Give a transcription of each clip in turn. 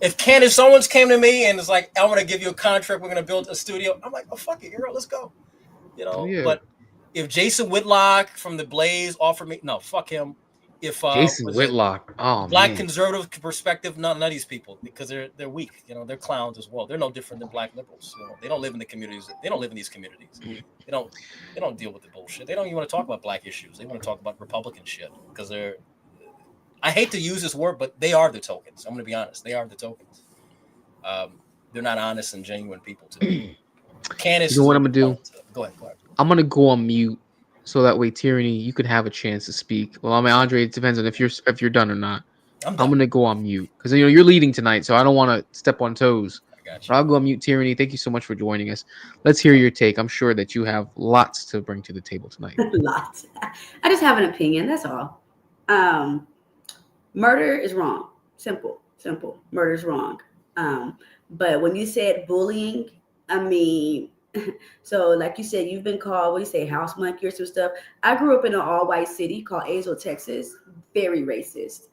If Candace Owens came to me and is like, "I want to give you a contract. We're going to build a studio," I'm like, "Oh fuck it, girl, let's go." Oh yeah, But if Jason Whitlock from the Blaze offered me, no, fuck him. If Jason was it Whitlock. Oh black man. conservative perspective, none of these people because they're weak. They're clowns as well. They're no different than black liberals. They don't live in the communities. They don't live in these communities. They don't. They don't deal with the bullshit. They don't even want to talk about black issues. They want to talk about Republican shit because they're. I hate to use this word, but they are the tokens. I'm going to be honest. They are the tokens. They're not honest and genuine people to me. You Candace know is what a I'm gonna do? component. Go ahead. Go ahead. I'm gonna go on mute so that way, Tyranny, you could have a chance to speak. Well, I mean, Andre, it depends on if you're done or not. I'm I'm done. gonna go on mute because you're leading tonight, so I don't want to step on toes. I got But you. I'll go on mute. Tyranny, thank you so much for joining us. Let's hear your take. I'm sure that you have lots to bring to the table tonight. Lots. I just have an opinion. That's all. Um, Murder is wrong. Simple, simple. Murder is wrong. But when you said bullying, I mean, so like you said, you've been called, what do you say, house monkey or some stuff. I grew up in an all white city called Azle, Texas. Very racist.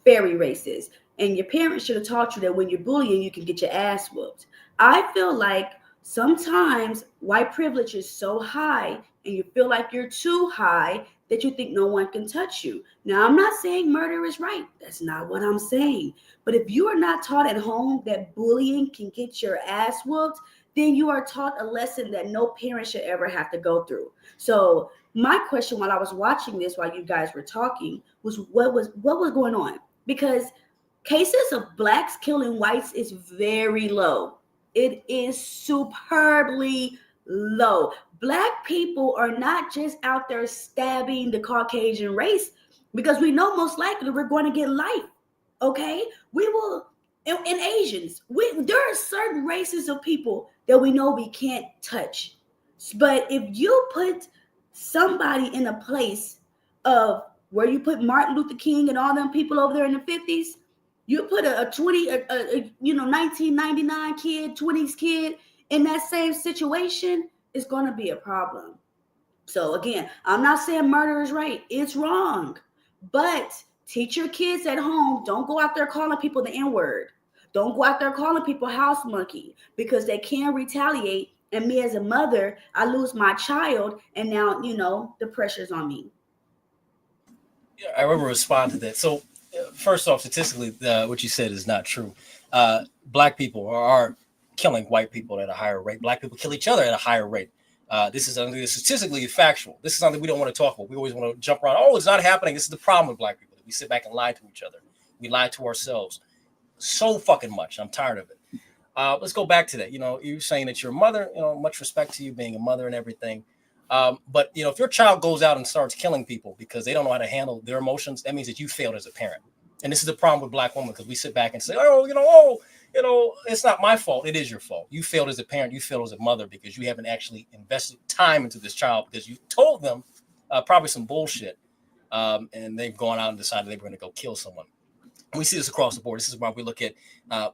Very racist. And your parents should have taught you that when you're bullying, you can get your ass whooped. I feel like sometimes white privilege is so high and you feel like you're too high that you think no one can touch you. Now, I'm not saying murder is right. That's not what I'm saying. But if you are not taught at home that bullying can get your ass whooped, then you are taught a lesson that no parent should ever have to go through. So, my question while I was watching this, while you guys were talking, was what was going on? Because cases of blacks killing whites is very low. It is superbly low. Black people are not just out there stabbing the Caucasian race because we know most likely we're going to get life. Okay, we will. And Asians, there are certain races of people that we know we can't touch. But if you put somebody in a place of where you put Martin Luther King and all them people over there in the 50s, you put a 20 1999 kid, 20s kid in that same situation, it's going to be a problem. So again, I'm not saying murder is right. It's wrong. But teach your kids at home, don't go out there calling people the N-word. Don't go out there calling people house monkey because they can retaliate. And me as a mother, I lose my child, and now the pressure's on me. Yeah, I will respond to that. So, first off, statistically, what you said is not true. Black people are killing white people at a higher rate. Black people kill each other at a higher rate. This is something that's statistically factual. This is something we don't want to talk about. We always want to jump around. Oh, it's not happening. This is the problem with black people. We sit back and lie to each other. We lie to ourselves so fucking much. I'm tired of it. Let's go back to that. You're saying that you're a mother. Much respect to you being a mother and everything. But if your child goes out and starts killing people because they don't know how to handle their emotions, that means that you failed as a parent. And this is the problem with black women because we sit back and say, it's not my fault. It is your fault. You failed as a parent. You failed as a mother because you haven't actually invested time into this child because you told them probably some bullshit, and they've gone out and decided they were going to go kill someone. We see this across the board. This is why we look at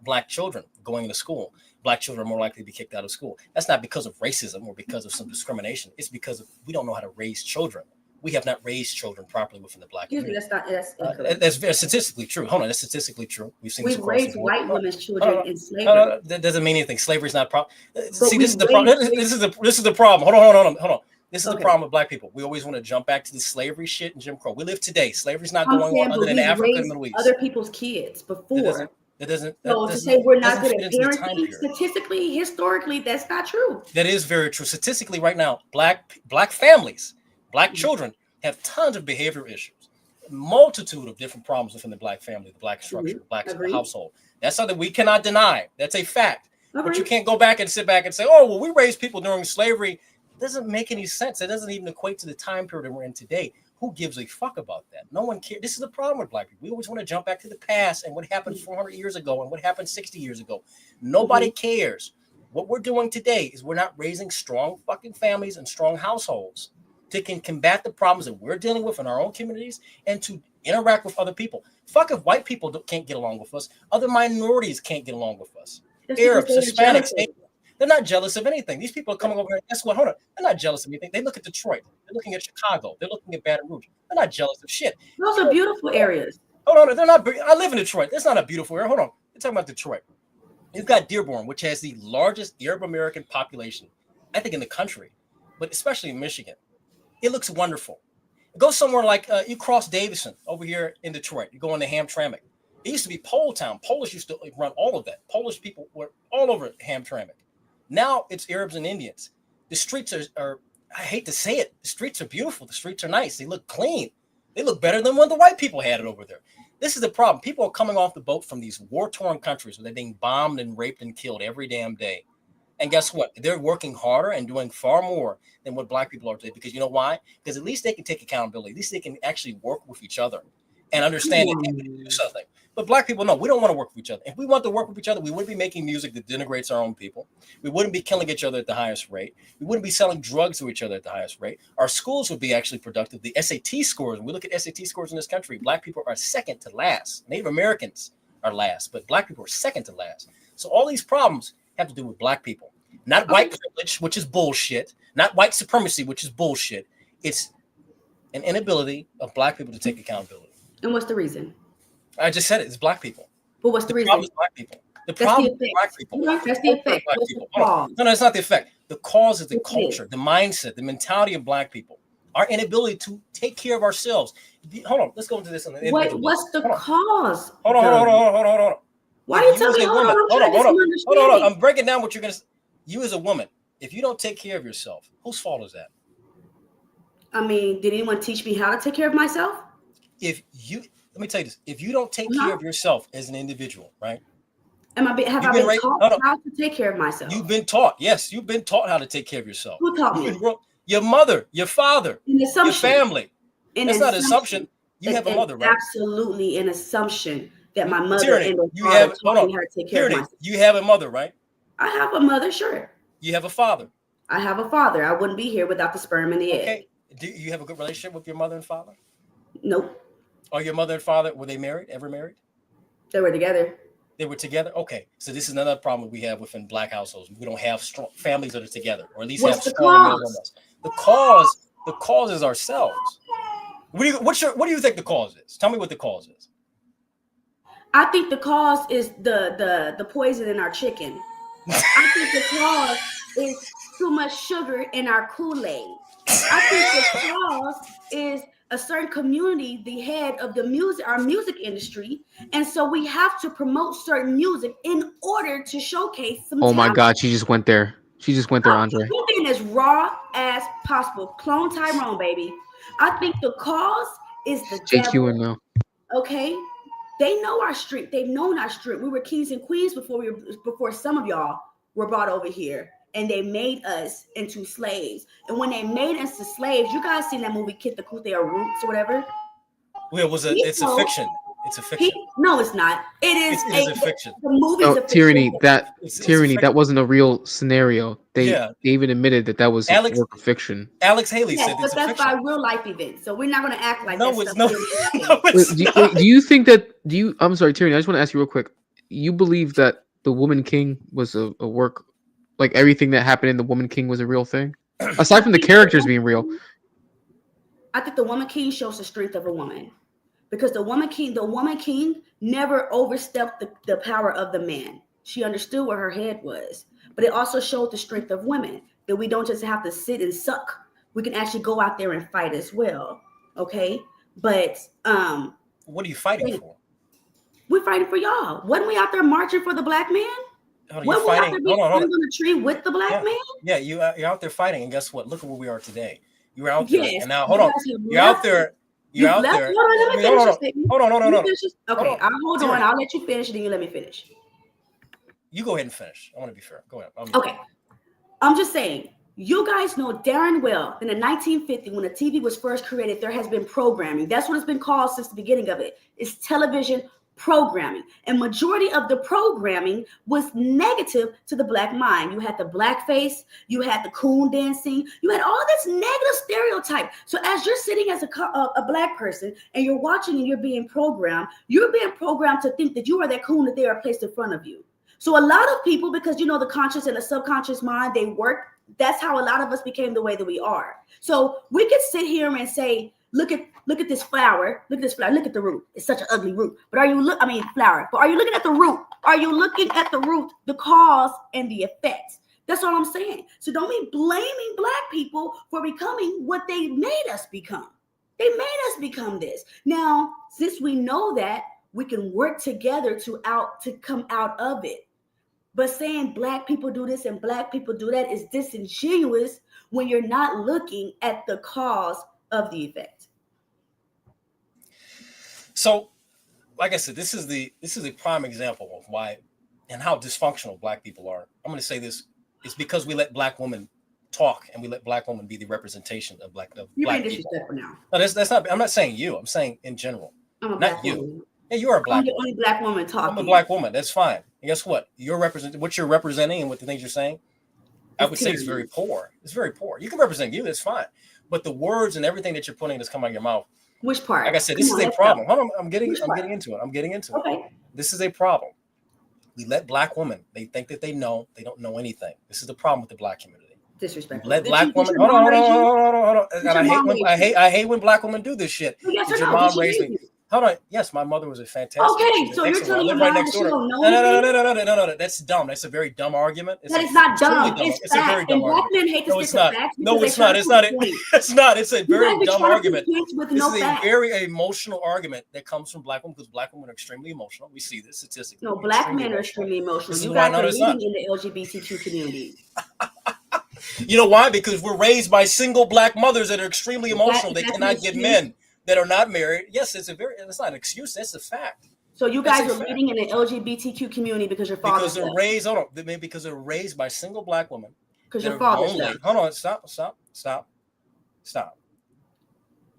black children going into school. Black children are more likely to be kicked out of school. That's not because of racism or because of some discrimination. It's because we don't know how to raise children. We have not raised children properly within the black Excuse me, community. that's incorrect. That's very statistically true. Hold on, that's statistically true. We've seen this We've across the raised board. white women's children No, in slavery, that doesn't mean anything. Slavery is not proper. but See, we this is the problem. raised. This is the problem. Hold on. This is the Okay, problem with black people. We always want to jump back to the slavery shit and Jim Crow. We live today. Slavery's not I'm going on saying, other but than we've Africa and raised Middle other East. people's kids That before. doesn't that doesn't that So to doesn't say we're not doesn't good fit at into the time parenting, period. statistically, historically, that's not true. That is very true. Statistically, right now, black families, black children have tons of behavior issues, multitude of different problems within the black family, the black structure, Mm-hmm. the black Agreed. household. That's something we cannot deny. That's a fact. But you Agreed. can't go back and sit back and say, "Oh, well, we raised people during slavery." It doesn't make any sense. It doesn't even equate to the time period that we're in today. Who gives a fuck about that? No one cares. This is the problem with black people. We always want to jump back to the past and what happened 400 years ago and what happened 60 years ago. Mm-hmm. Nobody cares. What we're doing today is we're not raising strong fucking families and strong households to can combat the problems that we're dealing with in our own communities and to interact with other people. Fuck if white people can't get along with us. Other minorities can't get along with us. That's because Arabs, they're jealous Hispanics, of you. they're not jealous of anything. These people are coming over here. Guess what? Hold on. They're not jealous of anything. They look at Detroit. They're looking at Chicago. They're looking at Baton Rouge. They're not jealous of shit. Those are beautiful areas. Hold on. They're not. I live in Detroit. That's not a beautiful area. Hold on. talking about Detroit. You've got Dearborn, which has the largest Arab American population, I think, in the country, but especially in Michigan. It looks wonderful. Go somewhere like you cross Davison over here in Detroit. You go into Hamtramck. It used to be Pole Town. Polish used to run all of that. Polish people were all over Hamtramck. Now it's Arabs and Indians. The streets are, I hate to say it, the streets are beautiful. The streets are nice. They look clean. They look better than when the white people had it over there. This is the problem. People are coming off the boat from these war-torn countries where they're being bombed and raped and killed every damn day. And guess what? They're working harder and doing far more than what black people are today. Because you know why? Because at least they can take accountability. At least they can actually work with each other and understand it and do something. But black people, no, we don't want to work with each other. If we want to work with each other, we wouldn't be making music that denigrates our own people. We wouldn't be killing each other at the highest rate. We wouldn't be selling drugs to each other at the highest rate. Our schools would be actually productive. The SAT scores, when we look at SAT scores in this country, black people are second to last. Native Americans are last, but black people are second to last. So all these problems have to do with black people, not white privilege, which is bullshit, not white supremacy, which is bullshit. It's an inability of black people to take accountability. And what's the reason? I just said it. It's black people. But what's the reason? Problem is black people. The problem is black people. That's the effect. What's the cause? No, it's not the effect. The cause is the culture, the mindset, the mentality of black people. Our inability to take care of ourselves. Hold on. Let's go into this. What's the cause? Hold on. Why are you telling me? Hold on. I'm breaking down what you're going to say. You as a woman, if you don't take care of yourself, whose fault is that? I mean, did anyone teach me how to take care of myself? Let me tell you this. If you don't take care of yourself as an individual, right? Have I been taught how to take care of myself? You've been taught. Yes, you've been taught how to take care of yourself. Who taught me? Your mother, your father, your family. That's not an assumption. You have a mother, right? Absolutely an assumption that my mother and father taught me how to take care of myself. You have a mother, right? I have a mother, sure. You have a father. I have a father. I wouldn't be here without the sperm and the egg. Okay. Do you have a good relationship with your mother and father? Nope. Are your mother and father, were they married? Ever married? They were together. They were together? Okay. So this is another problem we have within black households. We don't have strong families that are together, or at least have strong families. The cause is ourselves. What do you think the cause is? Tell me what the cause is. I think the cause is the poison in our chicken. I think the cause is too much sugar in our Kool-Aid. I think the cause is a certain community, the head of our music industry, and so we have to promote certain music in order to showcase some talent. My God, she just went there. Andre. Keeping as raw as possible. Clone Tyrone, baby. I think the cause is the JQ and no. Okay, they know our street. They've known our street. We were kings and queens before some of y'all were brought over here. And they made us into slaves. And when they made us into slaves, you guys seen that movie Kid the Kuth, or Roots or whatever? Well, it's a fiction. It's a fiction. No, it's not. It is a fiction. The movie's a fiction. Tyranny. That wasn't a real scenario. They even admitted that was a work of fiction. Alex Haley said but that's by real life events. So we're not going to act like Do you think that? I'm sorry, Tyranny. I just want to ask you real quick. You believe that the Woman King was a work? Like everything that happened in The Woman King was a real thing? Aside from the characters being real. I think The Woman King shows the strength of a woman. Because the woman king never overstepped the power of the man. She understood where her head was. But it also showed the strength of women. That we don't just have to sit and suck. We can actually go out there and fight as well. Okay? But what are you fighting for? We're fighting for y'all. Wasn't we out there marching for the black man? You're fighting. Hold on. On the tree with the black man? Yeah, you're out there fighting, and guess what? Look at where we are today. You were out there, and now hold on. You're out there. You're out there. Hold on. Okay, I'll hold on. I'll let you finish, and then you let me finish. You go ahead and finish. I want to be fair. Go ahead. Okay. I'm just saying, you guys know darn well in the 1950s when the TV was first created, there has been programming. That's what it's been called since the beginning of it. It's television programming, and majority of the programming was negative to the black mind. You had the blackface, you had the coon dancing, you had all this negative stereotype. So as you're sitting as a black person and you're watching and you're being programmed to think that you are that coon that they are placed in front of you. So a lot of people, because the conscious and the subconscious mind, they work. That's how a lot of us became the way that we are. So we could sit here and say look at this flower. Look at this flower. Look at the root. It's such an ugly root. But flower. But are you looking at the root? Are you looking at the root, the cause and the effect? That's all I'm saying. So don't be blaming Black people for becoming what they made us become. They made us become this. Now, since we know that, we can work together to come out of it. But saying Black people do this and Black people do that is disingenuous when you're not looking at the cause of the effect. So, like I said, this is a prime example of why and how dysfunctional Black people are. I'm going to say this: it's because we let Black women talk and we let Black women be the representation of Black people. You're being disrespectful now. No, that's not. I'm not saying you. I'm saying in general. I'm a not Black you. woman. Yeah, you are a Black I'm the woman. only Black woman talking. I'm a Black woman. That's fine. And guess what? What you're representing and what the things you're saying, I would say it's very poor. It's very poor. You can represent you. That's fine. But the words and everything that you're putting that's coming out of your mouth. Which part? Like I said, this is a problem. Hold on. I'm getting into it. Okay. This is a problem. We let Black women, they think that they don't know anything. This is the problem with the Black community. Disrespectful. Let Black women, hold on. And I hate when Black women do this shit. Yes, Did your mom raise me? Hold on. Yes, my mother was a fantastic. Okay, so you're telling me right next door. No. That's dumb. That's a very dumb argument. That is not dumb. It's a very dumb argument. Black men hate to stick to facts. No, it's not. It's not. It's a very dumb argument. This is a very emotional argument that comes from Black women because Black women are extremely emotional. We see this statistically. No, Black men are extremely emotional. You guys are leading in the LGBTQ community. You know why? Because we're raised by single Black mothers that are extremely emotional. They cannot get men that are not married. Yes, it's not an excuse. That's a fact. So you guys are leading in the LGBTQ community because your father. Because they're raised. Hold on. Because they're raised by single Black women. Because your father. Hold on. Stop.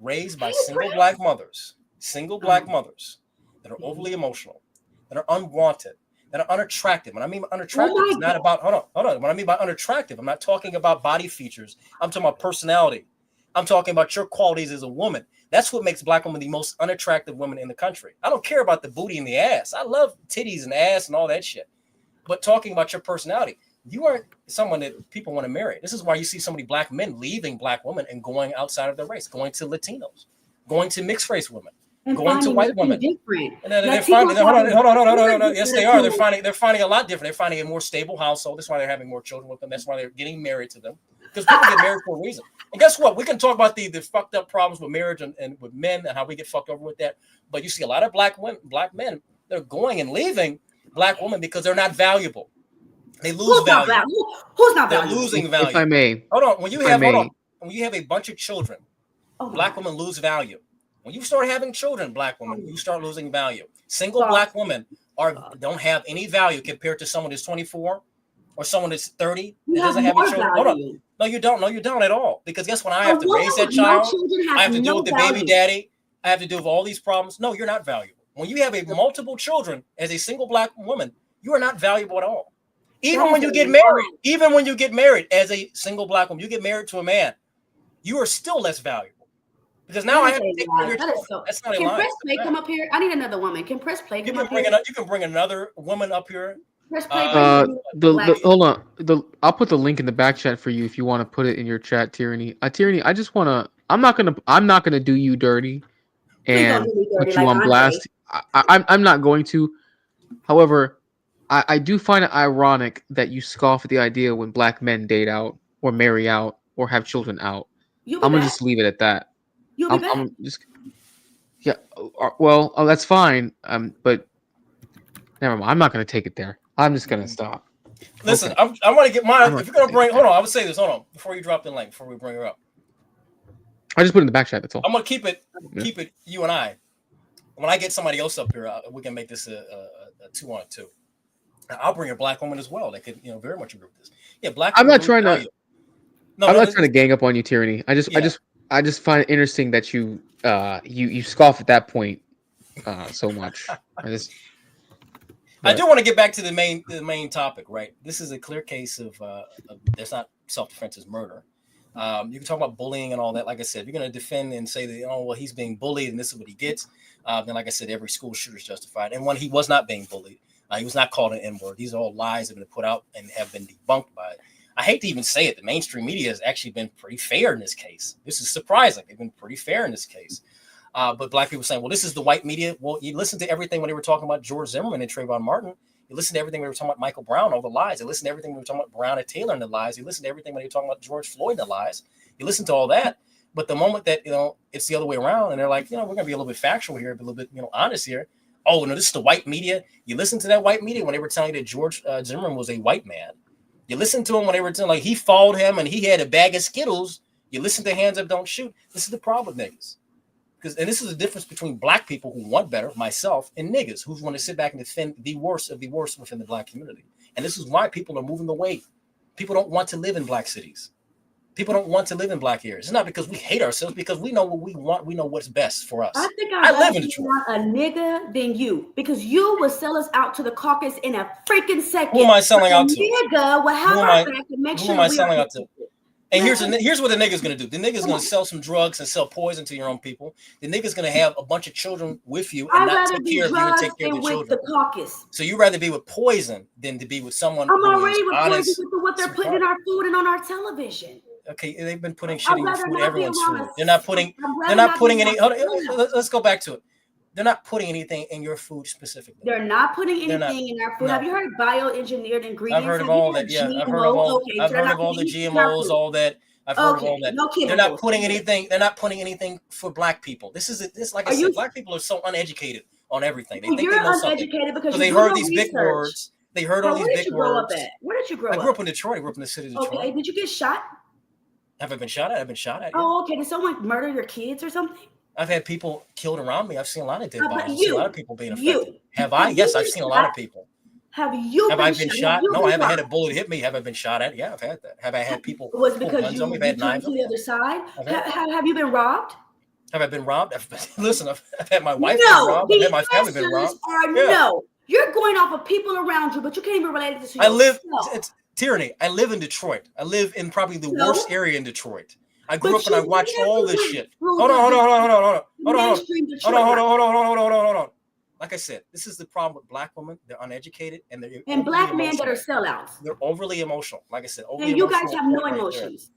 Raised by single Black mothers. Single Black mothers that are overly emotional, that are unwanted, that are unattractive. When I mean unattractive, it's not about. Hold on. When I mean by unattractive, I'm not talking about body features. I'm talking about personality. I'm talking about your qualities as a woman. That's what makes Black women the most unattractive women in the country. I don't care about the booty and the ass. I love titties and ass and all that shit. But talking about your personality, you aren't someone that people want to marry. This is why you see so many Black men leaving Black women and going outside of their race, going to Latinos, going to mixed race women, going to white women. And then they're finding, hold on. Yes, they are. They're finding a lot different. They're finding a more stable household. That's why they're having more children with them. That's why they're getting married to them. Because people get married for a reason. And guess what? We can talk about the fucked up problems with marriage and with men and how we get fucked over with that. But you see a lot of Black men, they're going and leaving Black women because they're not valuable. They lose value. Who's not valuable? They're losing value. If I may. Hold on. When you have a bunch of children, Black women lose value. When you start having children, Black women, you start losing value. Single Black women don't have any value compared to someone that's 24 or someone that's 30 that doesn't have any children. Hold on. No, you don't. No, you don't at all. Because guess what? I have to raise that child. I have to deal with the baby daddy. I have to deal with all these problems. No, you're not valuable. When you have multiple children as a single Black woman, you are not valuable at all. Even when you get married as a single Black woman, you get married to a man, you are still less valuable. Because now I have to take care of your children. That's not a lie. Can Press Play come up here? I need another woman. Can Press Play come up here? You can bring another woman up here. Hold on. I'll put the link in the back chat for you if you want to put it in your chat, Tyranny. Tyranny, I just want to. I'm not gonna do you dirty and put you on blast. I'm not going to. However, I do find it ironic that you scoff at the idea when Black men date out or marry out or have children out. I'm gonna just leave it at that. I'm just. Yeah. Well, that's fine. But never mind. I'm not gonna take it there. I'm just gonna stop. Listen, okay. I want to get mine. If you're gonna bring, hold on, I would say this. Hold on, before you drop the link, before we bring her up. I just put it in the back chat. That's all. I'm gonna keep it you and I. When I get somebody else up here, we can make this a 2-on-2. I'll bring a Black woman as well. That could, very much agree with this. Yeah, Black. I'm not trying to. I'm not trying to gang up on you, Tyranny. I just find it interesting that you scoff at that point so much. I do want to get back to the main topic, right? This is a clear case of that's not self-defense, it's murder. You can talk about bullying and all that. Like I said, if you're going to defend and say that, he's being bullied and this is what he gets, then like I said, every school shooter is justified. And when he was not being bullied, he was not called an N-word. These are all lies that have been put out and have been debunked by I hate to even say it, the mainstream media has actually been pretty fair in this case. This is surprising. They've been pretty fair in this case. But black people saying, well, this is the white media. Well, you listen to everything when they were talking about George Zimmerman and Trayvon Martin. You listen to everything when they were talking about Michael Brown, all the lies. You listen to everything when they were talking about Breonna Taylor and the lies. You listen to everything when they were talking about George Floyd and the lies. You listen to all that. But the moment that, it's the other way around and they're like, we're going to be a little bit factual here, be a little bit, honest here. Oh, no, this is the white media. You listen to that white media when they were telling you that George Zimmerman was a white man. You listen to him when they were telling like he followed him and he had a bag of Skittles. You listen to Hands Up, Don't Shoot. This is the problem with niggas. And this is the difference between black people who want better, myself, and niggas who want to sit back and defend the worst of the worst within the black community. And this is why people are moving away. People don't want to live in black cities. People don't want to live in black areas. It's not because we hate ourselves, because we know what we want. We know what's best for us. I think I live in Detroit. A nigga than you, because you will sell us out to the caucus in a freaking second. Who am I selling out to? Nigga will have our back and make sure. Who am I selling out to? And here's what the nigga's gonna do. The nigga's gonna sell some drugs and sell poison to your own people. The nigga's gonna have a bunch of children with you and not take care of you and take care of the children. The caucus. So you'd rather be with poison than to be with someone. I'm already with poison with what they're putting in our food and on our television. Okay, they've been putting shit in your food, everyone's food. They're not putting any. Let's go back to it. They're not putting anything in your food specifically. They're not putting anything in our food. No. Have you heard of bioengineered ingredients? I've heard of all that. Yeah, I've heard of all. I've heard of all the GMOs, all that. I've heard of all that. No, they're not putting anything. They're not putting anything for black people. This like I said, black people are so uneducated on everything. They think they know something because they heard these big words. They heard all these big words. Where did you grow up? I grew up in Detroit. I grew up in the city of Detroit. Okay, did you get shot? Have I been shot at? I've been shot at. Oh, okay. Did someone murder your kids or something? I've had people killed around me. I've seen a lot of dead bodies. I've seen a lot of people being affected. Have I? Yes, I've seen a lot of people. Have you? Have I been shot? No, I haven't had a bullet hit me. Have I been shot at? Yeah, I've had that. Have I had people? Was it because you had knives to the other side? Have you been robbed? Have I been robbed? Listen, I've had my wife been robbed. I've had my family been robbed. No, you're going off of people around you, but you can't even relate it to yourself. I live. It's tyranny. I live in Detroit. I live in probably the worst area in Detroit. I grew up and I watched all this shit. Hold on. Like I said, this is the problem with black women. They're uneducated and they're black men that are sellouts. They're overly emotional. Like I said, and you guys have no emotions.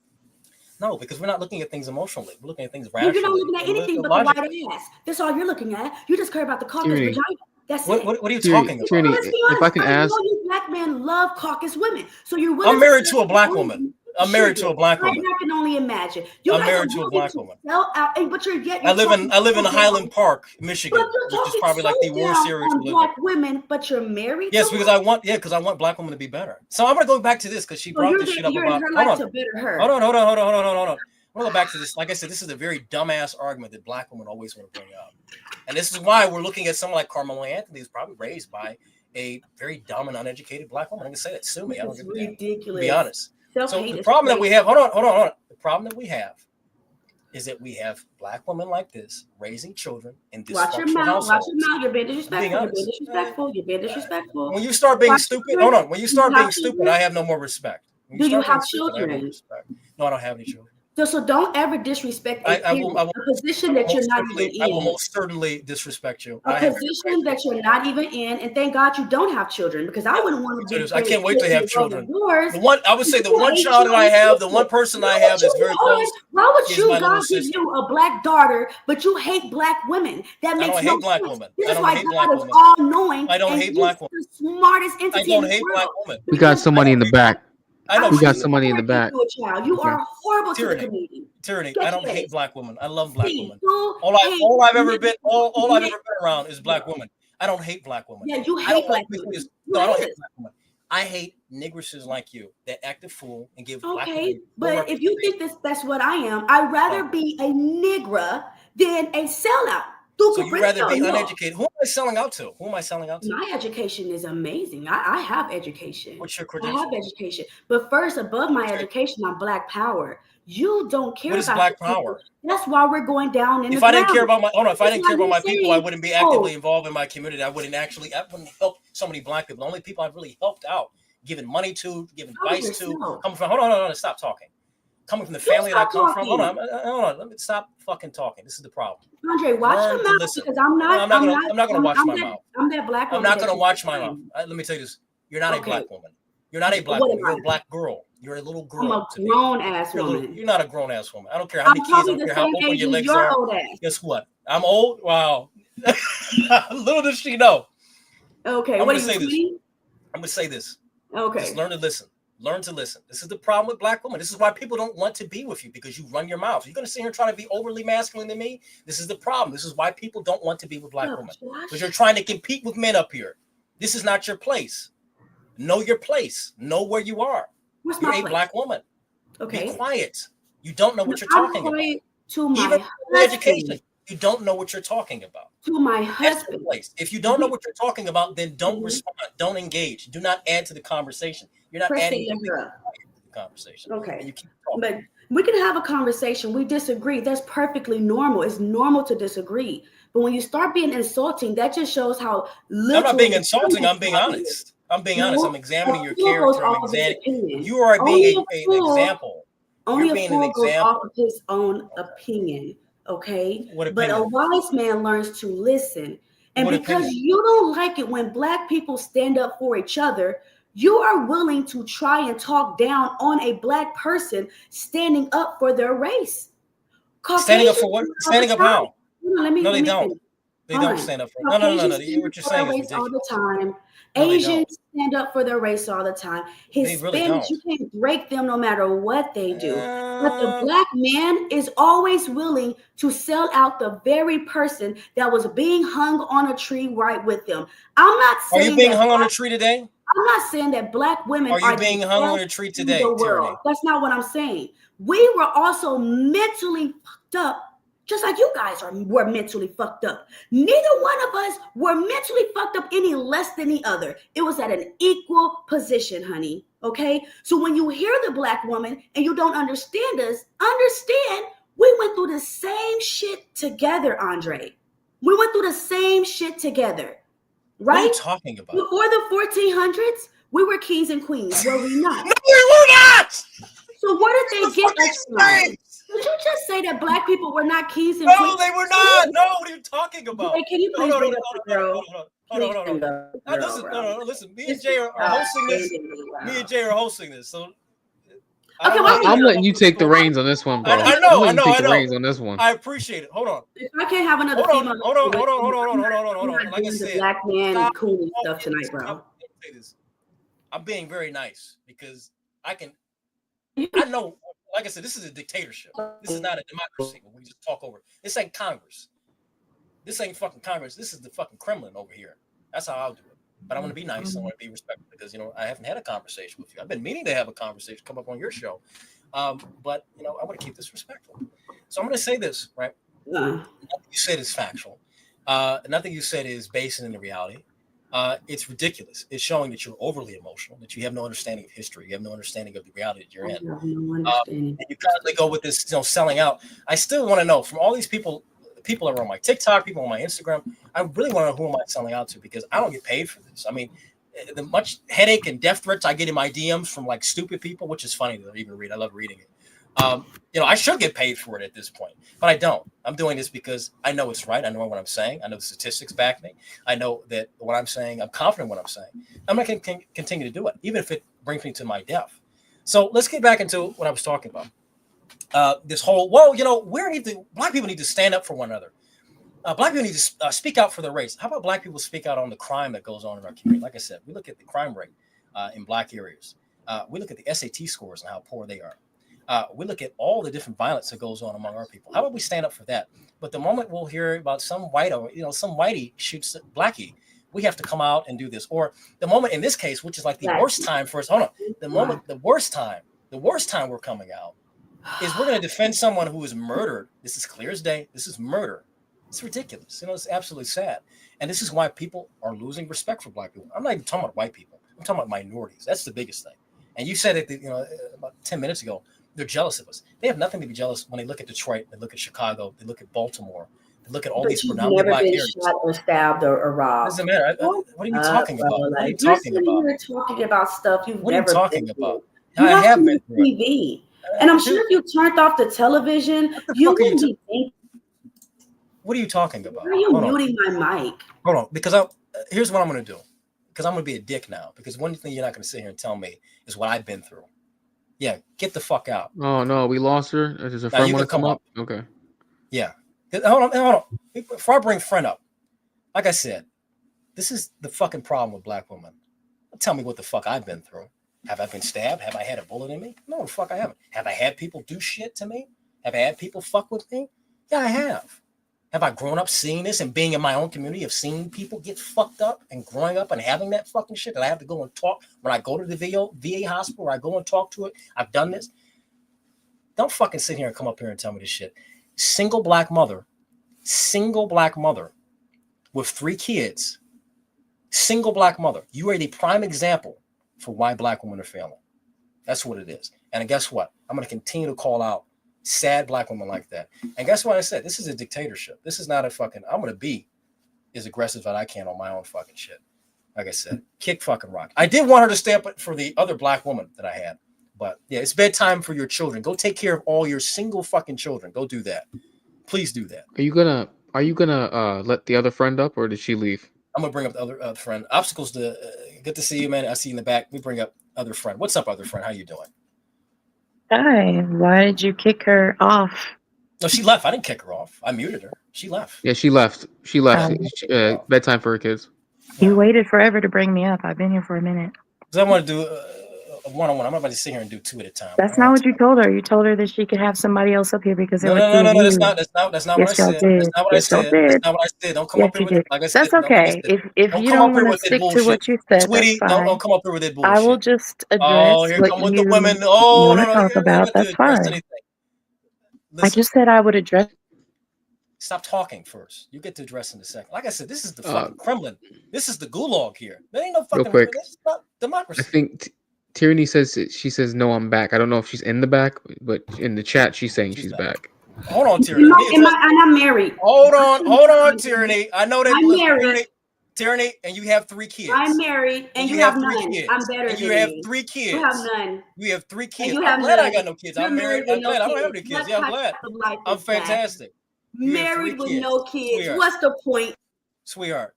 No, because we're not looking at things emotionally. We're looking at things rationally. You're not looking at anything but the white ass. That's all you're looking at. You just care about the caucus vagina. That's it. What are you talking about? Tyranny, if I can ask, you black men love caucus women, so you're willing. I'm married to a black woman. I'm married to a black woman. I can only imagine. I'm married to a black woman. But I live in Highland Park, Michigan, which is probably like the worst area to live in. Black women, but you're married. Yes, because I want black women to be better. So I'm gonna go back to this because she brought this shit up about. Hold on. I'm gonna go back to this. Like I said, this is a very dumbass argument that black women always want to bring up, and this is why we're looking at someone like Carmelo Anthony, who's probably raised by a very dumb and uneducated black woman. I'm gonna say that. Sue me. I don't give a damn. Ridiculous. To be honest. So the problem that we have, hold on. The problem that we have is that we have black women like this raising children in dysfunctional households. Watch your mouth. You're being disrespectful. When you start being stupid, hold on. When you start being stupid, I have no more respect. Do you have children? No, I don't have any children. So don't ever disrespect a position that you're not even in. I will most certainly disrespect you. A position that you're not even in, and thank God you don't have children, because I wouldn't want to be. I can't wait to have children. I would say the one child that I have, the one person I have is very close. Why would you God give you a black daughter, but you hate black women? That makes no sense. I don't hate black women. This is why God is all knowing. I don't hate black women. The smartest entity. I don't hate black women. We got some money in the back. We got some money in the back. You are horrible to the community. Tyranny. I don't hate black women. I love black women. All I've ever been around is black women. I don't hate black women. Yeah, you hate black women. No, I don't hate black women. I hate nigresses like you that act a fool and give black women. Okay, but if you think that's what I am, I'd rather be a nigger than a sellout. So you'd rather be uneducated. Who am I selling out to? My education is amazing. I have education. What's your credential? I have education. But first, above my education, I'm black power. You don't care about black power. That's why we're going down in if I didn't care about my people, I wouldn't be actively involved in my community. I wouldn't help so many black people. The only people I've really helped out, giving money to, giving advice to, coming from. Hold on, stop talking. Coming from the family that I come from. Hold on. Let me stop fucking talking. This is the problem. Andre, watch your mouth because I'm not going to watch my mouth. I'm that black woman. I'm not going to watch my mouth. Let me tell you this. You're not a black woman. You're not a black What woman. am You're I? a black girl. You're a little girl. I'm a to me. grown ass You're, woman. you're not a grown ass woman. I don't care how I'm many kids. I probably don't the care how same open age your as legs your are. old ass. Guess what? I'm old. Wow. Little does she know. Okay, I'm what gonna are you, say this. 20? I'm gonna say this. Okay. Just learn to listen. Learn to listen. This is the problem with black women. This is why people don't want to be with you, because you run your mouth. You're going to sit here and try to be overly masculine to me. This is the problem. This is why people don't want to be with black women, because you're trying to compete with men up here. This is not your place. Know your place. Know where you are. What's You're my a place? black woman. Okay. Be quiet. You don't know what you're I'm talking about. quiet to my Even in husband. education, you don't know what you're talking about. To my That's your husband. place. If you don't know what you're talking about, then don't Mhm. respond. Don't engage. Do not add to the conversation. You're not Press the adding to enter up. the conversation. Okay. And you keep talking. But we can have a conversation. We disagree. That's perfectly normal. It's normal to disagree. But when you start being insulting, that just shows how little. I'm not being insulting. I'm being honest. I'm being honest. I'm examining your character. I'm examining. You are being an example. Only You're a being an fool goes example. off of his own opinion. Okay. What But a opinion? wise man learns to listen. And What because opinion? you don't like it when black people stand up for each other, you are willing to try and talk down on a black person standing up for their race. Standing up for what? Standing up how? Let me No, they let me don't. finish. They Hold don't on. stand up for it. No. Caucasians What stand you're up for saying their is race all the ridiculous. time. No, they Asians don't. stand up for their race all the time. They really Hispanics, don't. you can't break them no matter what they do. But the Uh, black man is always willing to sell out the very person that was being hung on a tree right with them. I'm not Are saying you being that hung on a tree today? I'm not saying that black women Are you the being hung on a best tree in today, the world. Tyranny? That's not what I'm saying. We were also mentally fucked up, just like you guys were mentally fucked up. Neither one of us were mentally fucked up any less than the other. It was at an equal position, honey. Okay? So when you hear the black woman and you don't understand us, understand we went through the same shit together, Andre. We went through the same shit together. Right? What are you talking about? Before the 1400s, we were kings and queens, were we not? No, we were not. So where did they get us from? Slaves. Did you just say that black people were not kings and No, queens? they were not. No, what are you talking about? Hey, can you please bring up the girl? Hold on. Listen. Me and Jay are hosting this. Me and Jay are hosting this. So Okay, well, I'm letting you take the reins on this one, bro. I know. I'm letting you take the reins on this one. I appreciate it. Hold on. If I can't have another Hold female, on. Like I said, black man and cool and stuff tonight, bro. I'm being very nice because I know, like I said, this is a dictatorship. This is not a democracy where we just talk over. This ain't Congress. This ain't fucking Congress. This is the fucking Kremlin over here. That's how I'll do it. But I want to be nice. I want to be respectful because, I haven't had a conversation with you. I've been meaning to have a conversation, come up on your show. But, I want to keep this respectful. So I'm going to say this, right? Nothing you said is factual. Nothing you said is based in the reality. It's ridiculous. It's showing that you're overly emotional, that you have no understanding of history. You have no understanding of the reality that you're in. And you constantly go with this, selling out. I still want to know from all these people that are on my TikTok, people on my Instagram, I really want to know who am I selling out to, because I don't get paid for this. I mean, the much headache and death threats I get in my DMs from like stupid people, which is funny to even read. I love reading it. I should get paid for it at this point, but I don't. I'm doing this because I know it's right. I know what I'm saying. I know the statistics back me. I know that what I'm saying, I'm confident in what I'm saying. I'm going to continue to do it, even if it brings me to my death. So let's get back into what I was talking about. This whole, black people need to stand up for one another. Black people need to speak out for their race. How about black people speak out on the crime that goes on in our community? Like I said, we look at the crime rate in black areas. We look at the SAT scores and how poor they are. We look at all the different violence that goes on among our people. How about we stand up for that? But the moment we'll hear about some whitey shoots blackie, we have to come out and do this. Or the moment in this case, which is like the worst time for us. Hold on. The worst time we're coming out is we're going to defend someone who is murdered. This is clear as day. This is murder. It's ridiculous. It's absolutely sad. And this is why people are losing respect for black people. I'm not even talking about white people. I'm talking about minorities. That's the biggest thing. And you said it, about 10 minutes ago, they're jealous of us. They have nothing to be jealous when they look at Detroit, they look at Chicago, they look at Baltimore, they look at all these predominantly black areas. Shot or stabbed or robbed. Doesn't matter. What are you talking about? What are you talking about? You're talking about stuff you've What are never you talking been about? through. I have been through TV. And I'm sure if you turned off the television, you wouldn't be thinking. What are you talking about? Why are you muting my mic? Hold on, because here's what I'm going to do. because I'm gonna be a dick now. Because one thing you're not gonna sit here and tell me is what I've been through. Yeah, get the fuck out. Oh no, we lost her. Does her Now friend you want can to come come up? Okay. Yeah. Hold on. Before I bring friend up, like I said, this is the fucking problem with black women. Don't tell me what the fuck I've been through. Have I been stabbed? Have I had a bullet in me? No, the fuck I haven't. Have I had people do shit to me? Have I had people fuck with me? Yeah, I have. Have I grown up seeing this and being in my own community of seeing people get fucked up and growing up and having that fucking shit that I have to go and talk when I go to the VA hospital where I go and talk to it? I've done this. Don't fucking sit here and come up here and tell me this shit. Single black mother with 3 kids, single black mother. You are the prime example for why black women are failing. That's what it is. And guess what? I'm going to continue to call out sad black women like that. And guess what I said? This is a dictatorship. This is not a fucking, I'm going to be as aggressive as I can on my own fucking shit. Like I said, kick fucking rock. I did want her to stand up for the other black woman that I had. But yeah, it's bedtime for your children. Go take care of all your single fucking children. Go do that. Please do that. Are you gonna let the other friend up, or did she leave? I'm gonna bring up the other friend. Obstacles to good to see you, man. I see you in the back. We bring up other friend. What's up, other friend? How you doing? Hi. Why did you kick her off? No, she left. I didn't kick her off. I muted her. She left. Yeah, she left. Bedtime for her kids. You waited forever to bring me up. I've been here for a minute. Because I want to do a one-on-one. I'm not about to sit here and do 2 at a time. That's not what you told her. You told her that she could have somebody else up here because No. That's not what I said. That's not what I said. That's not what I said. Don't come up here with it. Like I said, that's okay. If you don't want to stick to what you said, Sweetie, that's fine. don't come up here with it bullshit. I will just address here what come with you the women. want to talk about. That's fine. I just said I would address. Stop talking first. You get to address in a second. Like I said, this is the fucking Kremlin. This is the gulag here. There ain't no fucking. Real quick. This is not democracy. I think Tyranny says she says no, I'm back. I don't know if she's in the back, but in the chat she's saying she's back. Hold on, Tyranny. And I'm married. Hold on, Tyranny. I know that I'm married. Tyranny, and you have 3 kids. I'm married, and you have 3 none. kids. I'm better and than you have you. 3 kids. You have none. You have 3 kids. You I'm have glad none. I got no kids. You're I'm married. I'm glad I don't have any kids. Yeah, I'm glad. I'm fantastic. Married with no kids. Sweetheart. What's the point? Sweetheart,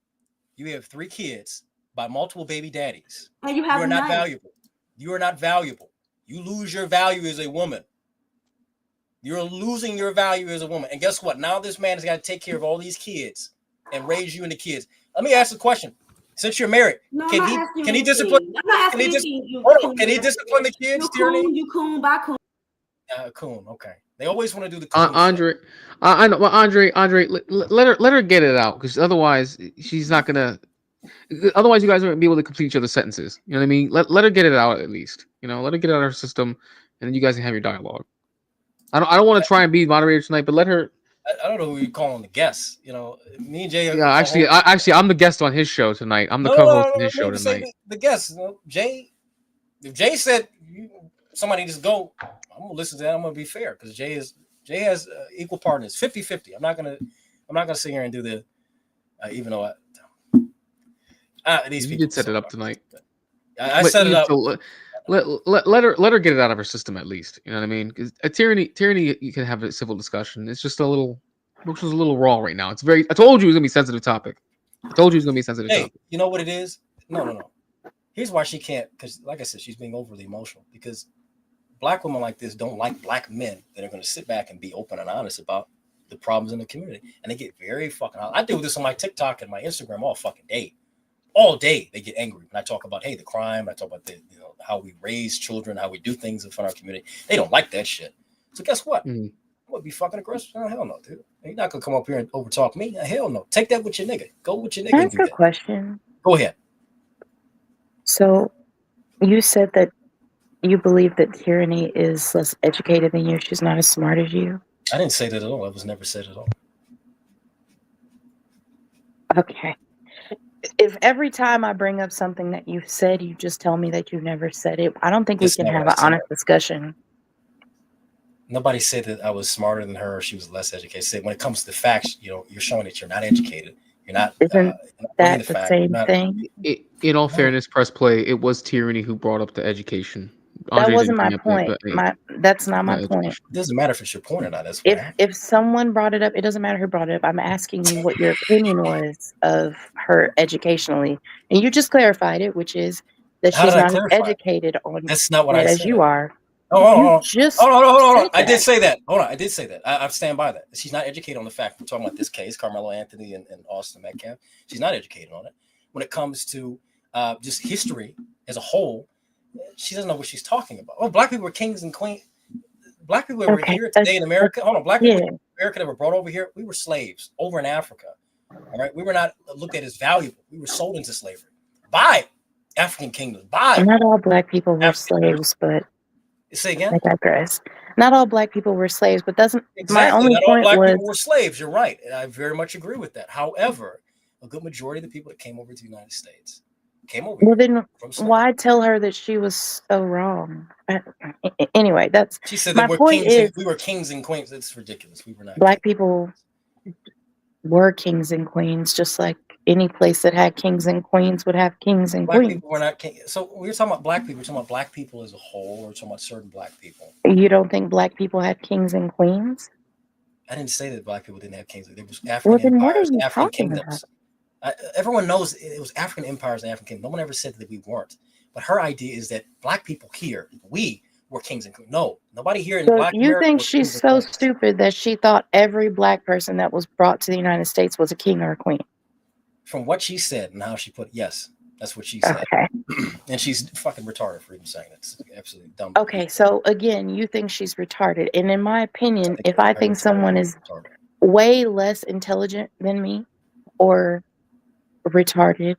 you have 3 kids by multiple baby daddies. And you You have are not none. valuable. You are not valuable. You lose your value as a woman. You're losing your value as a woman. And guess what? Now this man has got to take care of all these kids and raise you and the kids. Let me ask a question. Since you're married, No, can I'm he not asking can he anything. discipline? I'm not asking Can he anything. Can he discipline the kids, You Tyranny? coon, you coon, by coon. Coon. Okay. They always want to do the coon. Andre, I know, well, Andre, let her get it out, because otherwise she's not gonna. Otherwise, you guys aren't gonna be able to complete each other's sentences. You know what I mean? Let her get it out at least. You know, let her get it out of her system, and then you guys can have your dialogue. I don't want to try and be moderator tonight, but let her. I don't know who you're calling the guest. You know, me and Jay. Yeah, actually, I'm the guest on his show tonight. I'm the co-host on his show tonight. The guest, you know, Jay. If Jay said somebody just go, I'm gonna listen to that. I'm gonna be fair because Jay has equal partners, 50-50. I'm not gonna sit here and do the even though these people You did set it up tonight. I set it up. Let her get it out of her system at least. You know what I mean? Because a tyranny, you can have a civil discussion. It's just a little raw right now. It's very. I told you it was gonna be a sensitive topic. I told you it was gonna be a sensitive topic. You know what it is? No. Here's why she can't. Because, like I said, she's being overly emotional. Because black women like this don't like black men that are going to sit back and be open and honest about the problems in the community, and they get very fucking. I do this on my TikTok and my Instagram all fucking day. All day they get angry when I talk about the crime. I talk about how we raise children, how we do things in front of our community. They don't like that shit. So guess what? I'm gonna be fucking aggressive. Oh, hell no, dude. You're not gonna come up here and overtalk me. Hell no. Take that with your nigga. Go with your nigga. Can I ask a question? Go ahead. So, you said that you believe that Tyranny is less educated than you. She's not as smart as you. I didn't say that at all. That was never said at all. Okay. If every time I bring up something that you've said, you just tell me that you've never said it, I don't think we can have an honest discussion. Nobody said that I was smarter than her or she was less educated. Said when it comes to the facts, you're showing that you're not educated. You're not. Isn't that the same thing? In all fairness, press play. It was Tyranny who brought up the education That Andre wasn't didn't my bring up point. it, but That's not my uh, point. It doesn't matter if it's your point or not. That's what happened. If someone brought it up, it doesn't matter who brought it up. I'm asking you what your opinion was of her educationally, and you just clarified it, which is that How did she's I not as clarify it? educated on That's not what I that as said. you are. Oh, hold You on, just hold on. said I did that. say that. Hold on, I did say that. I stand by that. She's not educated on the fact we're talking about this case, Carmelo Anthony and Austin Metcalf. She's not educated on it. When it comes to just history as a whole, she doesn't know what she's talking about. Oh, black people were kings and queens. Black people that were Okay. here today in America. Hold on, black Yeah. people in America that were brought over here, we were slaves over in Africa. All right, we were not looked at as valuable. We were sold into slavery by African kingdoms. By Not all black people were African- slaves, but say again. I digress. Not all black people were slaves, but doesn't my Exactly. only Not all point black was people were slaves. You're right. And I very much agree with that. However, a good majority of the people that came over to the United States came over well here then from slavery. why tell her that she was so wrong? Anyway, that's She said my that point is we were kings and queens. It's ridiculous. We were not. black people were kings and queens, just like any place that had kings and queens would have kings and Black queens. people were not king. So we were talking about black people. We're talking about black people as a whole, or we're talking about certain black people. You don't think black people had kings and queens? I didn't say that black people didn't have kings. There was Well, African then what are empires, you African talking about? kingdoms. Everyone knows it was African empires and African kingdoms. No one ever said that we weren't. But her idea is that black people here, we were kings and queens. No, nobody here in So Black you America think was she's kings and so queens. stupid that she thought every black person that was brought to the United States was a king or a queen? From what she said and how she put it, yes, that's what she said. Okay. And she's fucking retarded for even saying it. It's absolutely dumb. Okay, so again, you think she's retarded. And in my opinion, if I think someone is retarded. way less intelligent than me or retarded,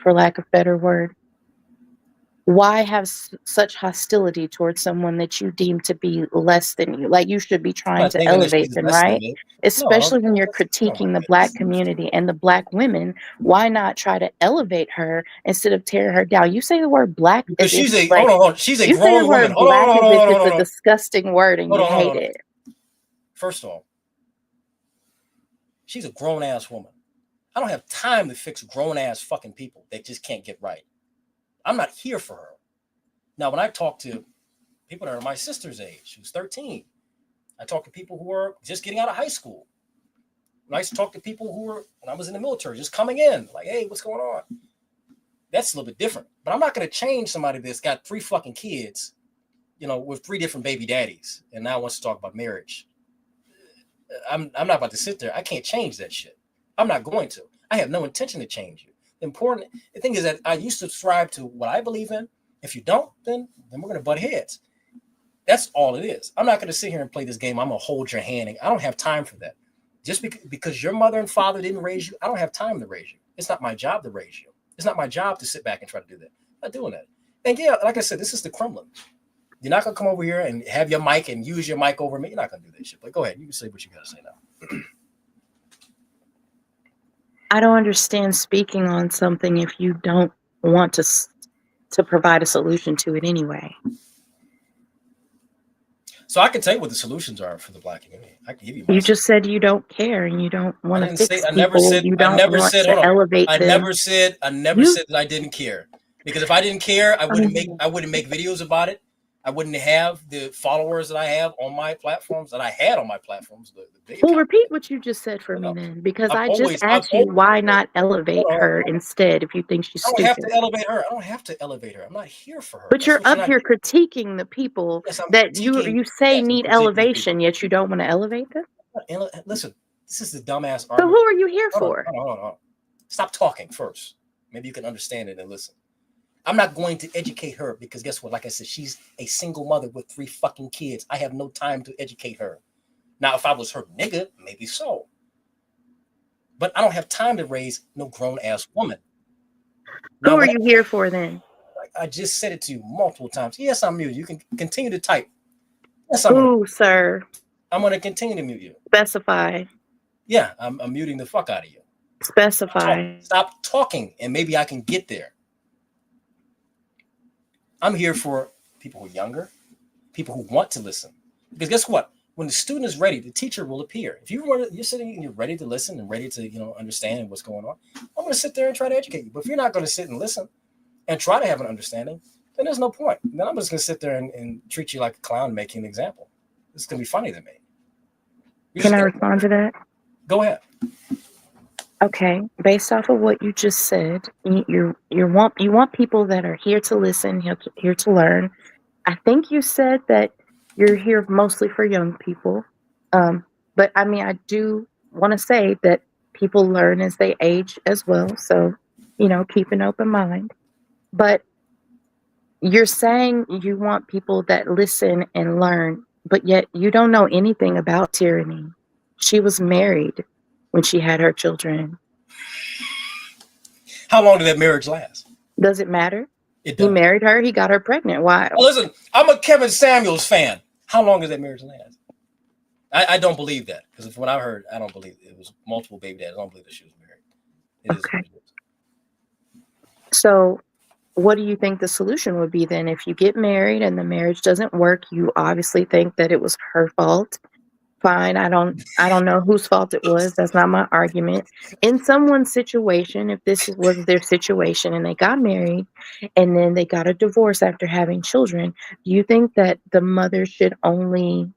for lack of a better word, why have such hostility towards someone that you deem to be less than you? Like you should be I'm trying not to thinking that elevate she's them, less than right? me. No, Especially when you're oh my critiquing the goodness. black community and the black women. Why not try to elevate her instead of tearing her down? You say the word black Because as if she's a it's like hold on. She's a you say the grown woman. word Hold black as if it's a on. disgusting word and you hate it. First of all, she's a grown ass woman. I don't have time to fix grown ass fucking people that just can't get right. I'm not here for her. Now, when I talk to people that are my sister's age, who's 13, I talk to people who are just getting out of high school. When I used to talk to people who were, when I was in the military, just coming in, like, hey, what's going on? That's a little bit different. But I'm not going to change somebody that's got 3 fucking kids, you know, with 3 different baby daddies, and now wants to talk about marriage. I'm not about to sit there. I can't change that shit. I'm not going to. I have no intention to change you. The thing is that I used to subscribe to what I believe in. If you don't, then we're going to butt heads. That's all it is. I'm not going to sit here and play this game. I'm going to hold your hand. And I don't have time for that. Just because your mother and father didn't raise you, I don't have time to raise you. It's not my job to raise you. It's not my job to sit back and try to do that. I'm not doing that. And yeah, like I said, this is the Kremlin. You're not going to come over here and have your mic and use your mic over me. You're not going to do that shit. But go ahead. You can say what you got to say now. I don't understand speaking on something if you don't want to provide a solution to it anyway. So I can tell you what the solutions are for the black community. I can give you. You just said you don't care and you don't want to fix people. You don't want to elevate them. I never said that I didn't care. Because if I didn't care, I wouldn't make videos about it. I wouldn't have the followers that I have on my platforms that I had on my platforms. Well, repeat what you just said for me then, because I just asked you why not elevate her instead if you think she's stupid. I don't have to elevate her. I don't have to elevate her. I'm not here for her. But you're up here critiquing the people that you say need elevation, yet you don't want to elevate them? Listen, this is the dumbass argument. So who are you here for? Hold on. Stop talking first. Maybe you can understand it and listen. I'm not going to educate her because guess what? Like I said, she's a single mother with 3 fucking kids. I have no time to educate her. Now, if I was her nigga, maybe so. But I don't have time to raise no grown-ass woman. Who are you here for then? I just said it to you multiple times. Yes, I'm muted. You can continue to type. Yes, sir. I'm going to continue to mute you. Specify. Yeah, I'm muting the fuck out of you. Specify. Stop talking, and maybe I can get there. I'm here for people who are younger, people who want to listen. Because guess what? When the student is ready, the teacher will appear. If you're sitting and you're ready to listen and ready to understand what's going on, I'm going to sit there and try to educate you. But if you're not going to sit and listen and try to have an understanding, then there's no point. Then I'm just gonna sit there and treat you like a clown, and make you an example. It's gonna be funny to me. Can I respond to that? Go ahead. Okay, based off of what you just said, you want people that are here to listen, here to learn. I think you said that you're here mostly for young people, but I mean, I do want to say that people learn as they age as well. So, keep an open mind. But you're saying you want people that listen and learn, but yet you don't know anything about tyranny. She was married when she had her children. How long did that marriage last? Does it matter? It He doesn't. married her. He got her pregnant. Why? Listen, I'm a Kevin Samuels fan. How long does that marriage last? I don't believe that, because from what I heard, I don't believe it was multiple baby dads. I don't believe that she was married. It is Okay. what it is. So, what do you think the solution would be then? If you get married and the marriage doesn't work, you obviously think that it was her fault. Fine. I don't know whose fault it was. That's not my argument. In someone's situation, if was their situation and they got married and then they got a divorce after having children, do you think that the mother should only,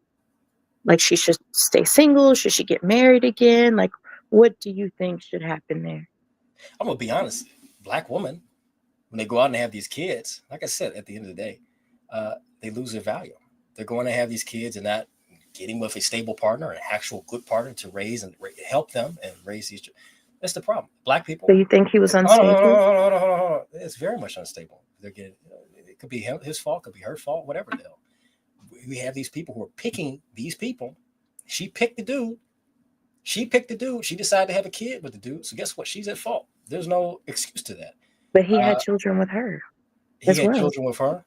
like, she should stay single? Should she get married again? Like, what do you think should happen there? I'm gonna be honest. Black women, when they go out and have these kids, like I said, at the end of the day, they lose their value. They're going to have these kids and not getting with a stable partner, an actual good partner to raise and help them and raise these. That's the problem. Black people. So you think he was Hold on, unstable? hold on. It's very much unstable. They're getting. It could be his fault, could be her fault, whatever the hell. We have these people who are picking these people. She picked the dude. She decided to have a kid with the dude. So guess what? She's at fault. There's no excuse to that. But he had children with her. He as had well. children with her.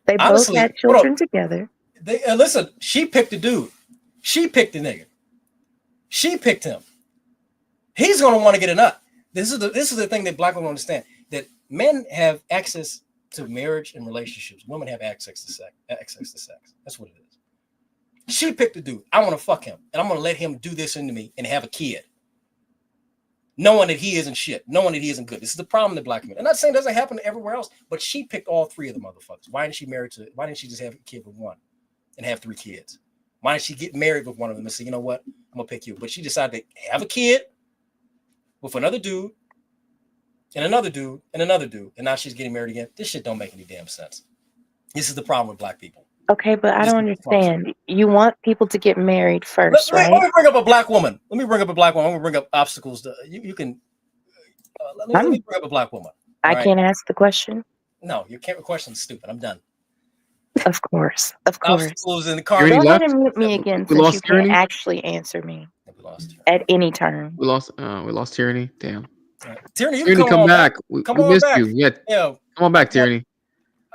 They Honestly, both had hold children on. together. Listen, she picked the dude. She picked the nigga. She picked him. He's going to want to get a nut. This is the thing that black women understand, that men have access to marriage and relationships. Women have access to sex. That's what it is. She picked the dude. I want to fuck him, and I'm going to let him do this into me and have a kid, knowing that he isn't shit, knowing that he isn't good. This is the problem that black men. I'm not saying it doesn't happen everywhere else, but she picked all three of the motherfuckers. Why didn't she just have a kid with one and have 3 kids? Why didn't she get married with one of them and say, you know what, I'm gonna pick you? But she decided to have a kid with another dude and another dude and another dude, and now she's getting married again. This shit don't make any damn sense. This is the problem with black people. Okay, but I don't understand. You want people to get married first, Let right? me bring up a black woman. I'm gonna bring up obstacles. You can. Let me bring up a black woman. I right? can't ask the question. No, your question's stupid. I'm done. Of course, of course. Obstacles in the car. Tyranny Go ahead left? and mute me again, We since lost you can't Tyranny? actually answer me We lost her. at any turn. We lost Tyranny. Damn. Tyranny, you Tyranny, can come on back. We Come on missed back. you. Yeah, Yeah, come on back, Tyranny.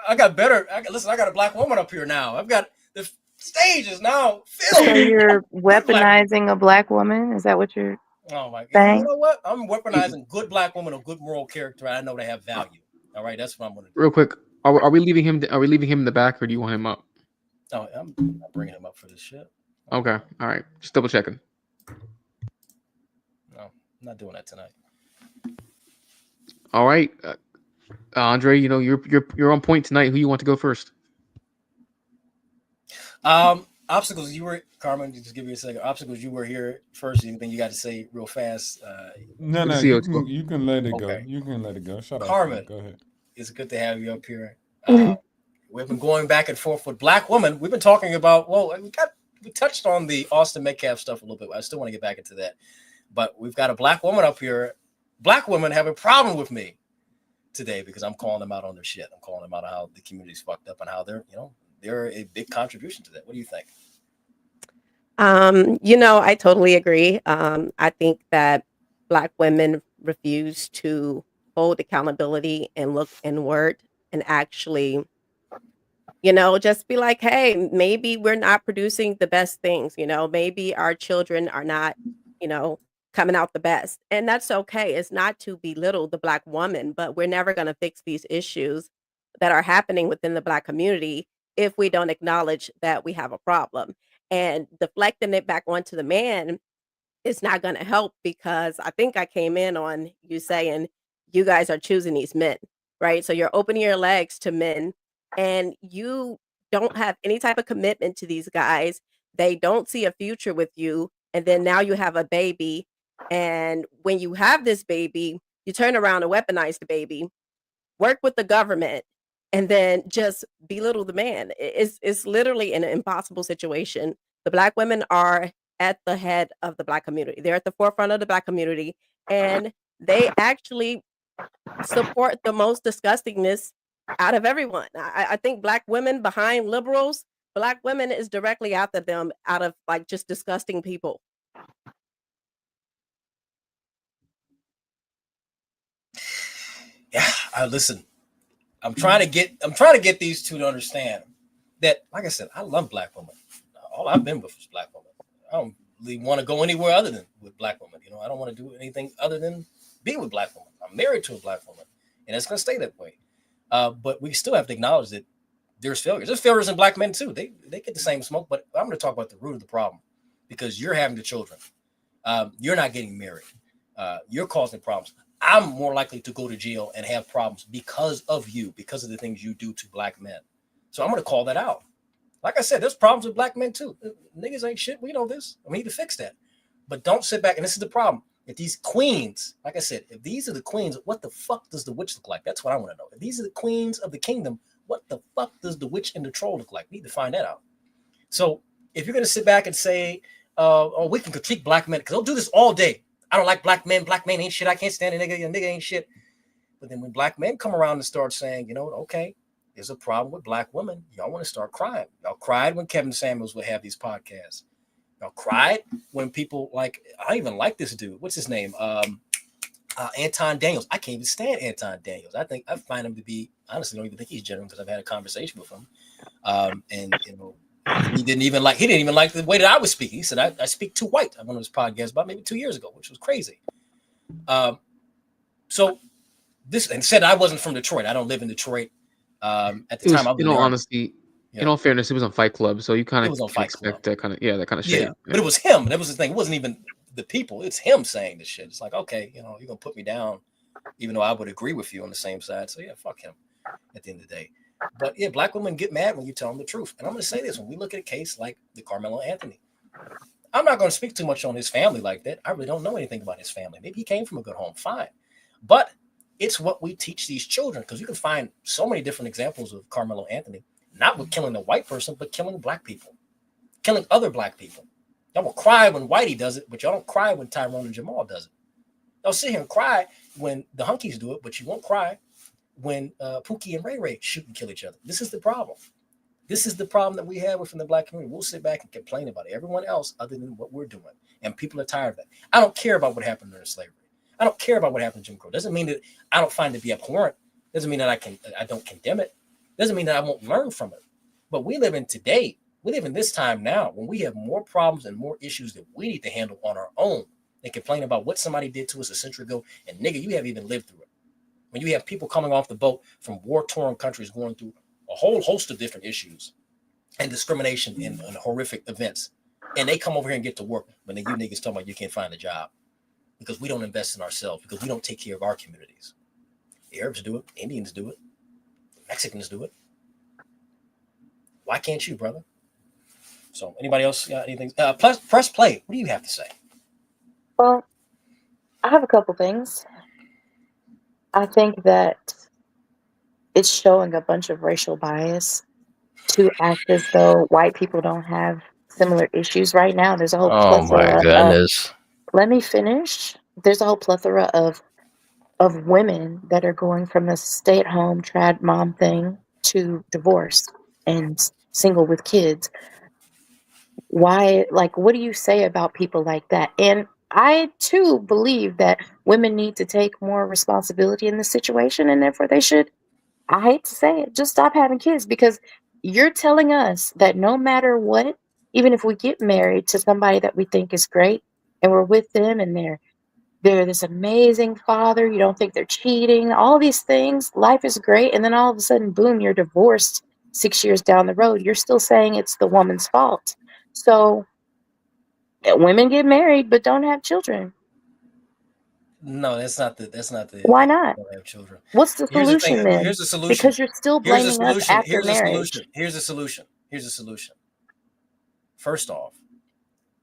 I got better. Listen, I got a black woman up here now. I've got the stage is now So filled. you're weaponizing a black woman? Is that what you're? Oh my God! Thanks. You know what? I'm weaponizing good black women of good moral character. I know they have value. All right, that's what I'm going to do. Real quick, are we leaving him? Are we leaving him in the back, or do you want him up? No, I'm not bringing him up for this shit. Okay, all right. Just double checking. No, I'm not doing that tonight. All right, Andre. You know you're on point tonight. Who you want to go first? Obstacles. You were Carmen. Just give me a second. Obstacles. You were here first. Anything you got to say real fast? No, Good to no, see you, you can let it go. Okay. You can let it go. Shut up. Carmen. Go ahead. It's good to have you up here. Mhm. We've been going back and forth with black women. We've been talking about, we touched on the Austin Metcalf stuff a little bit. I still want to get back into that. But we've got a black woman up here. Black women have a problem with me today because I'm calling them out on their shit. I'm calling them out on how the community's fucked up and how they're a big contribution to that. What do you think? I totally agree. I think that Black women refuse to hold accountability and look inward and actually, just be like, hey, maybe we're not producing the best things, maybe our children are not, coming out the best. And that's okay. It's not to belittle the Black woman, but we're never going to fix these issues that are happening within the Black community if we don't acknowledge that we have a problem. And deflecting it back onto the man is not going to help, because I think I came in on you saying you guys are choosing these men. right? So you're opening your legs to men, and you don't have any type of commitment to these guys. They don't see a future with you, and then now you have a baby, and when you have this baby, you turn around and weaponize the baby, work with the government, and then just belittle the man. It's literally an impossible situation. The Black women are at the head of the Black community. They're at the forefront of the Black community, and they actually support the most disgustingness out of everyone. I think Black women behind liberals, Black women is directly after them out of like just disgusting people. Yeah, listen. I'm trying to get these two to understand that, like I said, I love Black women. All I've been with is Black women. I don't really want to go anywhere other than with Black women. You know, I don't want to do anything other than be with Black women. I'm married to a Black woman, and it's going to stay that way. But we still have to acknowledge that there's failures. There's failures in Black men too. They get the same smoke. But I'm going to talk about the root of the problem, because you're having the children. You're not getting married. You're causing problems. I'm more likely to go to jail and have problems because of you, because of the things you do to Black men. So I'm going to call that out. Like I said, there's problems with Black men too. Niggas ain't shit. We know this. We need to fix that. But don't sit back. And this is the problem. If these queens, like I said, if these are the queens, what the fuck does the witch look like? That's what I want to know. If these are the queens of the kingdom, what the fuck does the witch and the troll look like? We need to find that out. So if you're going to sit back and say, oh, we can critique Black men, because they'll do this all day. I don't like Black men. Black men ain't shit. I can't stand a nigga. A nigga ain't shit. But then when Black men come around and start saying, you know, okay, there's a problem with Black women, y'all want to start crying. Y'all cried when Kevin Samuels would have these podcasts. Y'all cried when people like, I even like this dude. What's his name? Anton Daniels. I can't even stand Anton Daniels. I find him to be, honestly, don't even think he's genuine, because I've had a conversation with him. And you know, he didn't even like the way that I was speaking. He said, I speak too white on one of his podcasts about maybe 2 years ago, which was crazy. So this, and said I wasn't from Detroit. I don't live in Detroit. At the time, in all honesty, in all fairness, it was on Fight Club, so you kind of expect that kind of shit. Yeah, but it was him. That was the thing. It wasn't even the people. It's him saying this shit. It's like, okay, you know, you're gonna put me down, even though I would agree with you on the same side. So yeah, fuck him. At the end of the day, but yeah, Black women get mad when you tell them the truth. And I'm gonna say this: when we look at a case like the Carmelo Anthony, I'm not gonna speak too much on his family like that. I really don't know anything about his family. Maybe he came from a good home, fine, but it's what we teach these children, because you can find so many different examples of Carmelo Anthony, not with killing a white person, but killing Black people, killing other Black people. Y'all will cry when Whitey does it, but y'all don't cry when Tyrone and Jamal does it. Y'all sit here and cry when the Hunkies do it, but you won't cry when Pookie and Ray Ray shoot and kill each other. This is the problem. This is the problem that we have within the Black community. We'll sit back and complain about everyone else other than what we're doing. And people are tired of that. I don't care about what happened during slavery. I don't care about what happened to Jim Crow. Doesn't mean that I don't find it to be abhorrent. Doesn't mean that I don't condemn it. Doesn't mean that I won't learn from it. But we live in today. We live in this time now when we have more problems and more issues that we need to handle on our own than complain about what somebody did to us a century ago. And nigga, you haven't even lived through it. When you have people coming off the boat from war-torn countries going through a whole host of different issues and discrimination and horrific events, and they come over here and get to work, but then you niggas talking about you can't find a job because we don't invest in ourselves, because we don't take care of our communities. The Arabs do it, Indians do it, Mexicans do it. Why can't you, brother? So anybody else got anything? Press play. What do you have to say? Well, I have a couple things. I think that it's showing a bunch of racial bias to act as though white people don't have similar issues right now. There's a whole plethora goodness. Let me finish. There's a whole plethora of women that are going from the stay-at-home trad mom thing to divorce and single with kids. Why, like, what do you say about people like that? And I too believe that women need to take more responsibility in this situation, and therefore they should, I hate to say it, just stop having kids, because you're telling us that no matter what, even if we get married to somebody that we think is great and we're with them and they're this amazing father, you don't think they're cheating, all these things, life is great, and then all of a sudden, boom, you're divorced 6 years down the road. You're still saying it's the woman's fault. So women get married but don't have children. No, that's not the. Why not? Don't have children. What's the Here's the thing. solution then? Here's the solution. Because you're still Here's the blaming us solution. after Here's the marriage. solution. Here's the solution. Here's the solution. First off,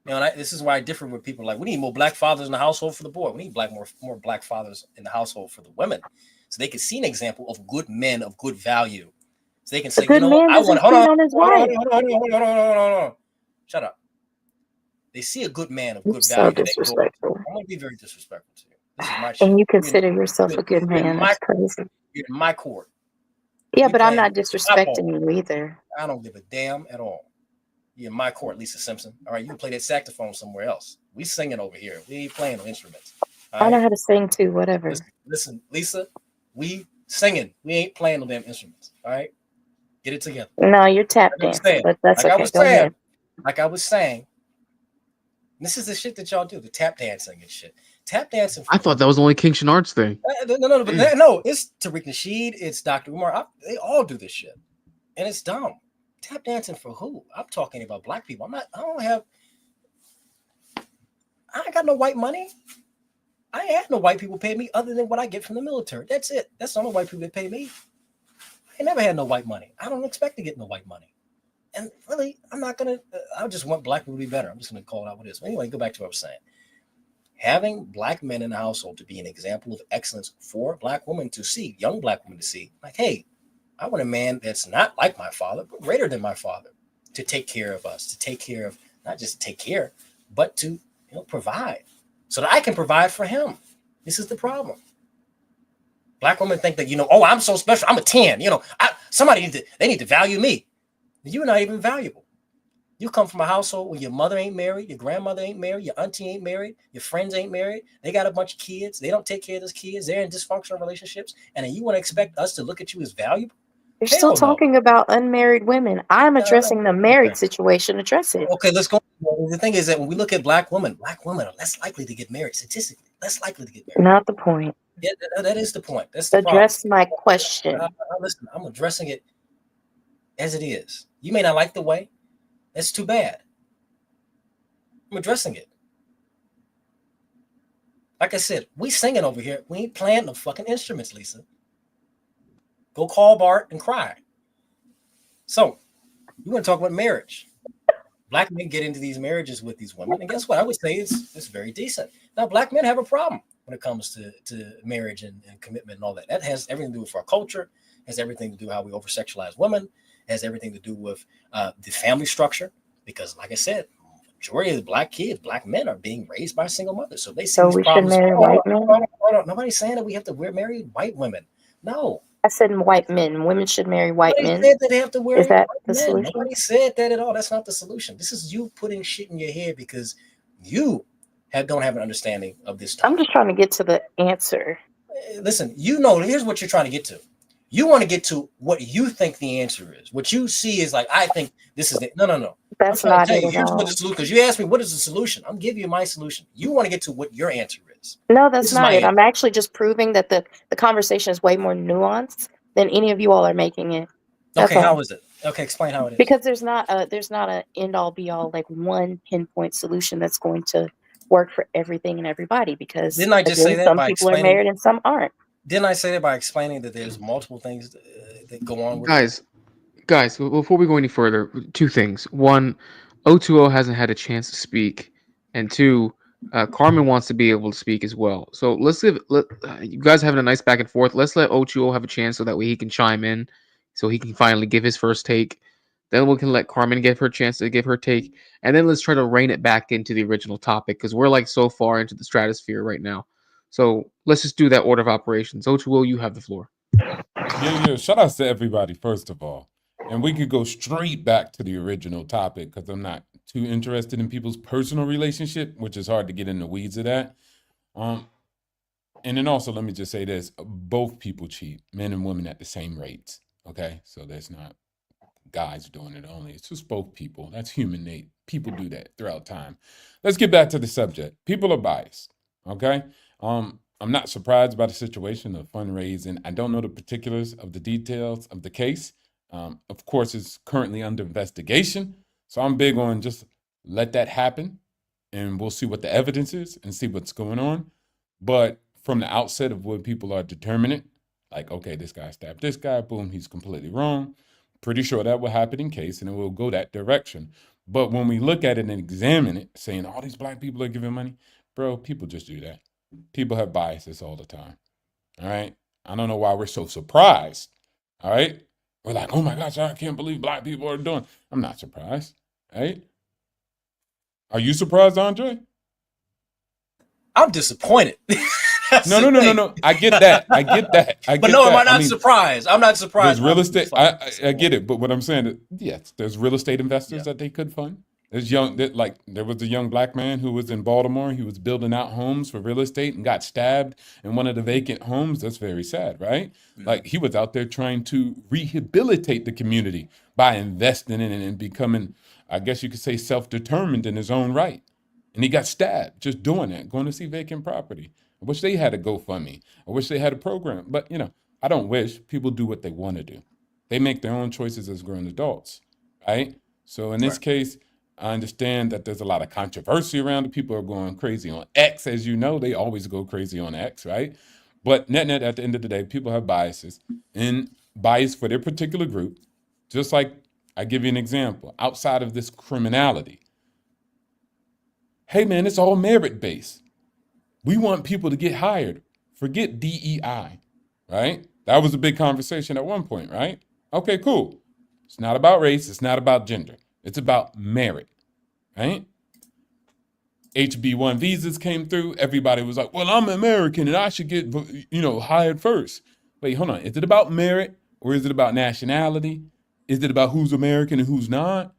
and this is why I differ with people. Like, we need more black fathers in the household for the boy. We need more black fathers in the household for the women, so they can see an example of good men of good value. So they can say, A good man I doesn't want. Hold cheat on. on his Hold wife. on. Shut up. They see a good man of You're good so value. They go, disrespectful. I'm gonna be very disrespectful to you. This is my shit. And you consider yourself a good You're in man. my That's crazy. You're in my court. Yeah, We but I'm playing not my disrespecting ball. you either. I don't give a damn at all. You're in my court, Lisa Simpson. All right, you can play that saxophone somewhere else. We singing over here. We ain't playing no instruments. All I know right? how to sing too, whatever. Listen, Lisa, we singing. We ain't playing no damn instruments. All right? Get it together. No, you're tap Like I was dancing, saying, but that's okay. Go ahead. like I was saying, this is the shit that y'all do, the tap dancing and shit. Tap dancing. I thought that was only King Shenard's thing. No, it's Tariq Nasheed, it's Dr. Umar. They all do this shit. And it's dumb. Tap dancing for who? I'm talking about black people. I ain't got no white money. I ain't had no white people pay me other than what I get from the military. That's it. That's the only white people that pay me. I ain't never had no white money. I don't expect to get no white money. And really, I'm not going to, I just want black people to be better. I'm just going to call it out what it is. But anyway, go back to what I was saying. Having black men in the household to be an example of excellence for black women to see, young black women to see, like, hey, I want a man that's not like my father, but greater than my father, to take care of us, to take care of, not just take care, but to provide so that I can provide for him. This is the problem. Black women think that, oh, I'm so special. I'm a 10. They need to value me. You're not even valuable. You come from a household where your mother ain't married, your grandmother ain't married, your auntie ain't married, your friends ain't married. They got a bunch of kids. They don't take care of those kids. They're in dysfunctional relationships. And then you want to expect us to look at you as valuable? You're still talking about unmarried women. I'm addressing the married situation. Address it. Okay, let's go. The thing is that when we look at black women are less likely to get married, statistically, less likely to get married. Not the point. Yeah, that is the point. That's the Address problem. my question. Listen, I'm addressing it as it is. You may not like the way. That's too bad. I'm addressing it. Like I said, we singing over here. We ain't playing no fucking instruments, Lisa. Go call Bart and cry. So, you want to talk about marriage. Black men get into these marriages with these women, and guess what? I would say it's very decent. Now, black men have a problem when it comes to marriage and commitment and all that. That has everything to do with our culture, has everything to do with how we over-sexualize women, has everything to do with the family structure, because like I said, majority of the black men are being raised by single mothers. So they see these we problems. should marry white men? Nobody's saying that we have to marry white women. No. I said white men. Women should marry white men. Said that they have to marry Is that white the men. solution? Nobody said that at all. That's not the solution. This is you putting shit in your head because you don't have an understanding of this topic. I'm just trying to get to the answer. Listen, here's what you're trying to get to. You want to get to what you think the answer is. What you see is like, I think this is it. No. That's not it at here's all. what the solution. Because you asked me what is the solution. I'm giving you my solution. You want to get to what your answer is. No, that's not it. I'm actually just proving that the conversation is way more nuanced than any of you all are making it. Okay, how is it? Okay, explain how it is. Because there's not a end all be all, like one pinpoint solution that's going to work for everything and everybody. Because didn't I just say that some by people are married and some aren't. Didn't I say that by explaining that there's multiple things that go on with Guys, before we go any further, two things. One, O2O hasn't had a chance to speak, and two, Carmen wants to be able to speak as well. So you guys having a nice back and forth. Let's let O2O have a chance so that way he can chime in, so he can finally give his first take. Then we can let Carmen give her chance to give her take, and then let's try to rein it back into the original topic because we're like so far into the stratosphere right now. So let's just do that order of operations. O2O, you have the floor. Yeah. Shout out to everybody, first of all. And we could go straight back to the original topic because I'm not too interested in people's personal relationship, which is hard to get in the weeds of that. And then also, let me just say this. Both people cheat, men and women, at the same rates. Okay? So there's not guys doing it only. It's just both people. That's human nature. People do that throughout time. Let's get back to the subject. People are biased. Okay? I'm not surprised by the situation of fundraising. I don't know the particulars of the details of the case. Of course, it's currently under investigation. So I'm big on just let that happen and we'll see what the evidence is and see what's going on. But from the outset of when people are determinate, like, okay, this guy stabbed this guy, boom, he's completely wrong. Pretty sure that will happen in case, and it will go that direction. But when we look at it and examine it, saying all these black people are giving money, bro, people just do that. People have biases all the time. All right. I don't know why we're so surprised. All right. We're like, oh my gosh, I can't believe black people are doing. I'm not surprised. Right? Are you surprised, Andre? I'm disappointed. That's No, the no, no, no, thing. no. I get that. I get that. I But get no, that. am I not mean, surprised? I'm not surprised. there's real I'm estate. fucking I disappointed. get it, but what I'm saying is, yes, there's real estate investors Yeah. that they could fund. There's there was a young black man who was in Baltimore. He was building out homes for real estate and got stabbed in one of the vacant homes. That's very sad, right? Mhm. Like he was out there trying to rehabilitate the community by investing in it and becoming, I guess you could say, self-determined in his own right. And he got stabbed just doing that, going to see vacant property. I wish they had a GoFundMe. I wish they had a program. But, I don't wish. People do what they want to do. They make their own choices as grown adults, right? So in this Right. case, I understand that there's a lot of controversy around it. People are going crazy on X, as you know. They always go crazy on X, right? But net, at the end of the day, people have biases and bias for their particular group. Just like I give you an example, outside of this criminality. Hey, man, it's all merit-based. We want people to get hired. Forget DEI, right? That was a big conversation at one point, right? Okay, cool. It's not about race. It's not about gender. It's about merit, right? HB1 visas came through. Everybody was like, well, I'm American and I should get, hired first. Wait, hold on. Is it about merit or is it about nationality? Is it about who's American and who's not?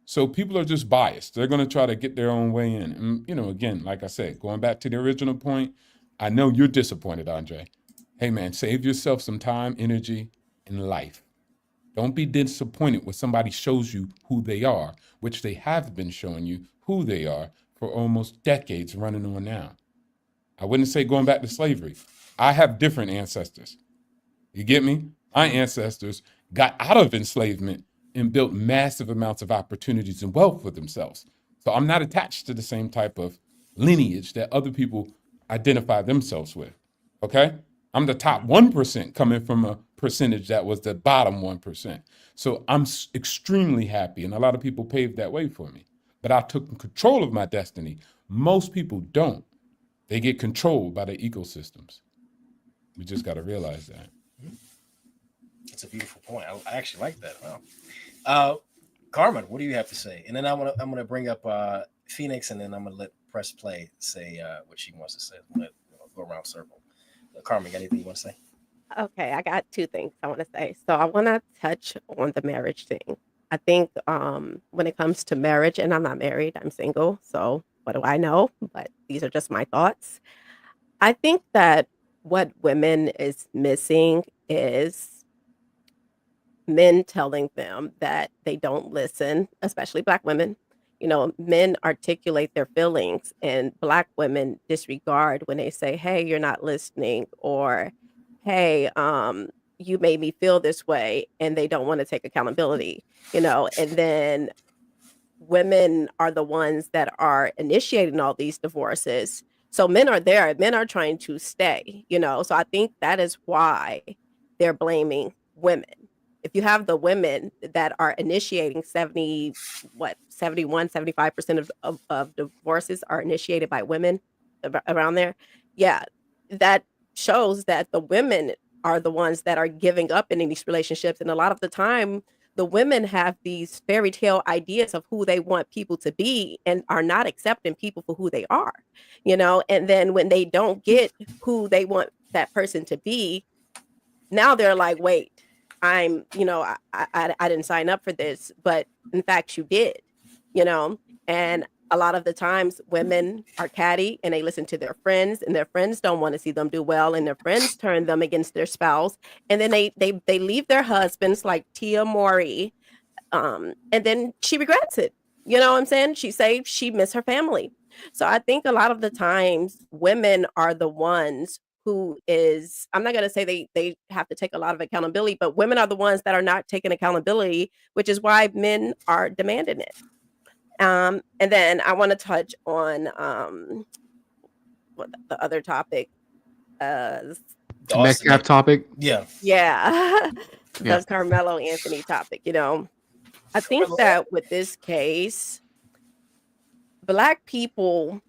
So people are just biased. They're going to try to get their own way in. And, again, like I said, going back to the original point, I know you're disappointed, Andre. Hey, man, save yourself some time, energy, and life. Don't be disappointed when somebody shows you who they are, which they have been showing you who they are for almost decades running on now. I wouldn't say going back to slavery. I have different ancestors. You get me? My ancestors got out of enslavement and built massive amounts of opportunities and wealth for themselves. So I'm not attached to the same type of lineage that other people identify themselves with. Okay? I'm the top 1% coming from a percentage that was the bottom 1%. So I'm extremely happy, and a lot of people paved that way for me. But I took control of my destiny. Most people don't. They get controlled by the ecosystems. We just got to realize that. That's a beautiful point. I actually like that. Wow. Carmen, what do you have to say? And then I'm gonna bring up Phoenix, and then I'm gonna let Press Play say what she wants to say. Let go around circle. Carmen, got anything you want to say? Okay, I got two things I want to say. So I want to touch on the marriage thing. I think when it comes to marriage, and I'm not married, I'm single. So what do I know? But these are just my thoughts. I think that what women is missing is men telling them that they don't listen, especially Black women. Men articulate their feelings, and Black women disregard when they say, "Hey, you're not listening," or "Hey, you made me feel this way," and they don't want to take accountability. And then women are the ones that are initiating all these divorces. So men are there, men are trying to stay. So I think that is why they're blaming women. If you have the women that are initiating 75% of divorces are initiated by women around there. Yeah, that shows that the women are the ones that are giving up in these relationships. And a lot of the time, the women have these fairy tale ideas of who they want people to be and are not accepting people for who they are, and then when they don't get who they want that person to be, now they're like, wait, I didn't sign up for this, but in fact you did, and a lot of the times women are catty and they listen to their friends, and their friends don't want to see them do well, and their friends turn them against their spouse, and then they leave their husbands, like Tia Mowry, and then she regrets it. You know what I'm saying? She say she miss her family. So I think a lot of the times women are the ones who is, I'm not going to say they have to take a lot of accountability, but women are the ones that are not taking accountability, which is why men are demanding it. And then I want to touch on the other topic. The The Metcalf topic. Yeah. Yeah. The Yeah. Carmelo Anthony topic, you know. I think that with this case, Black people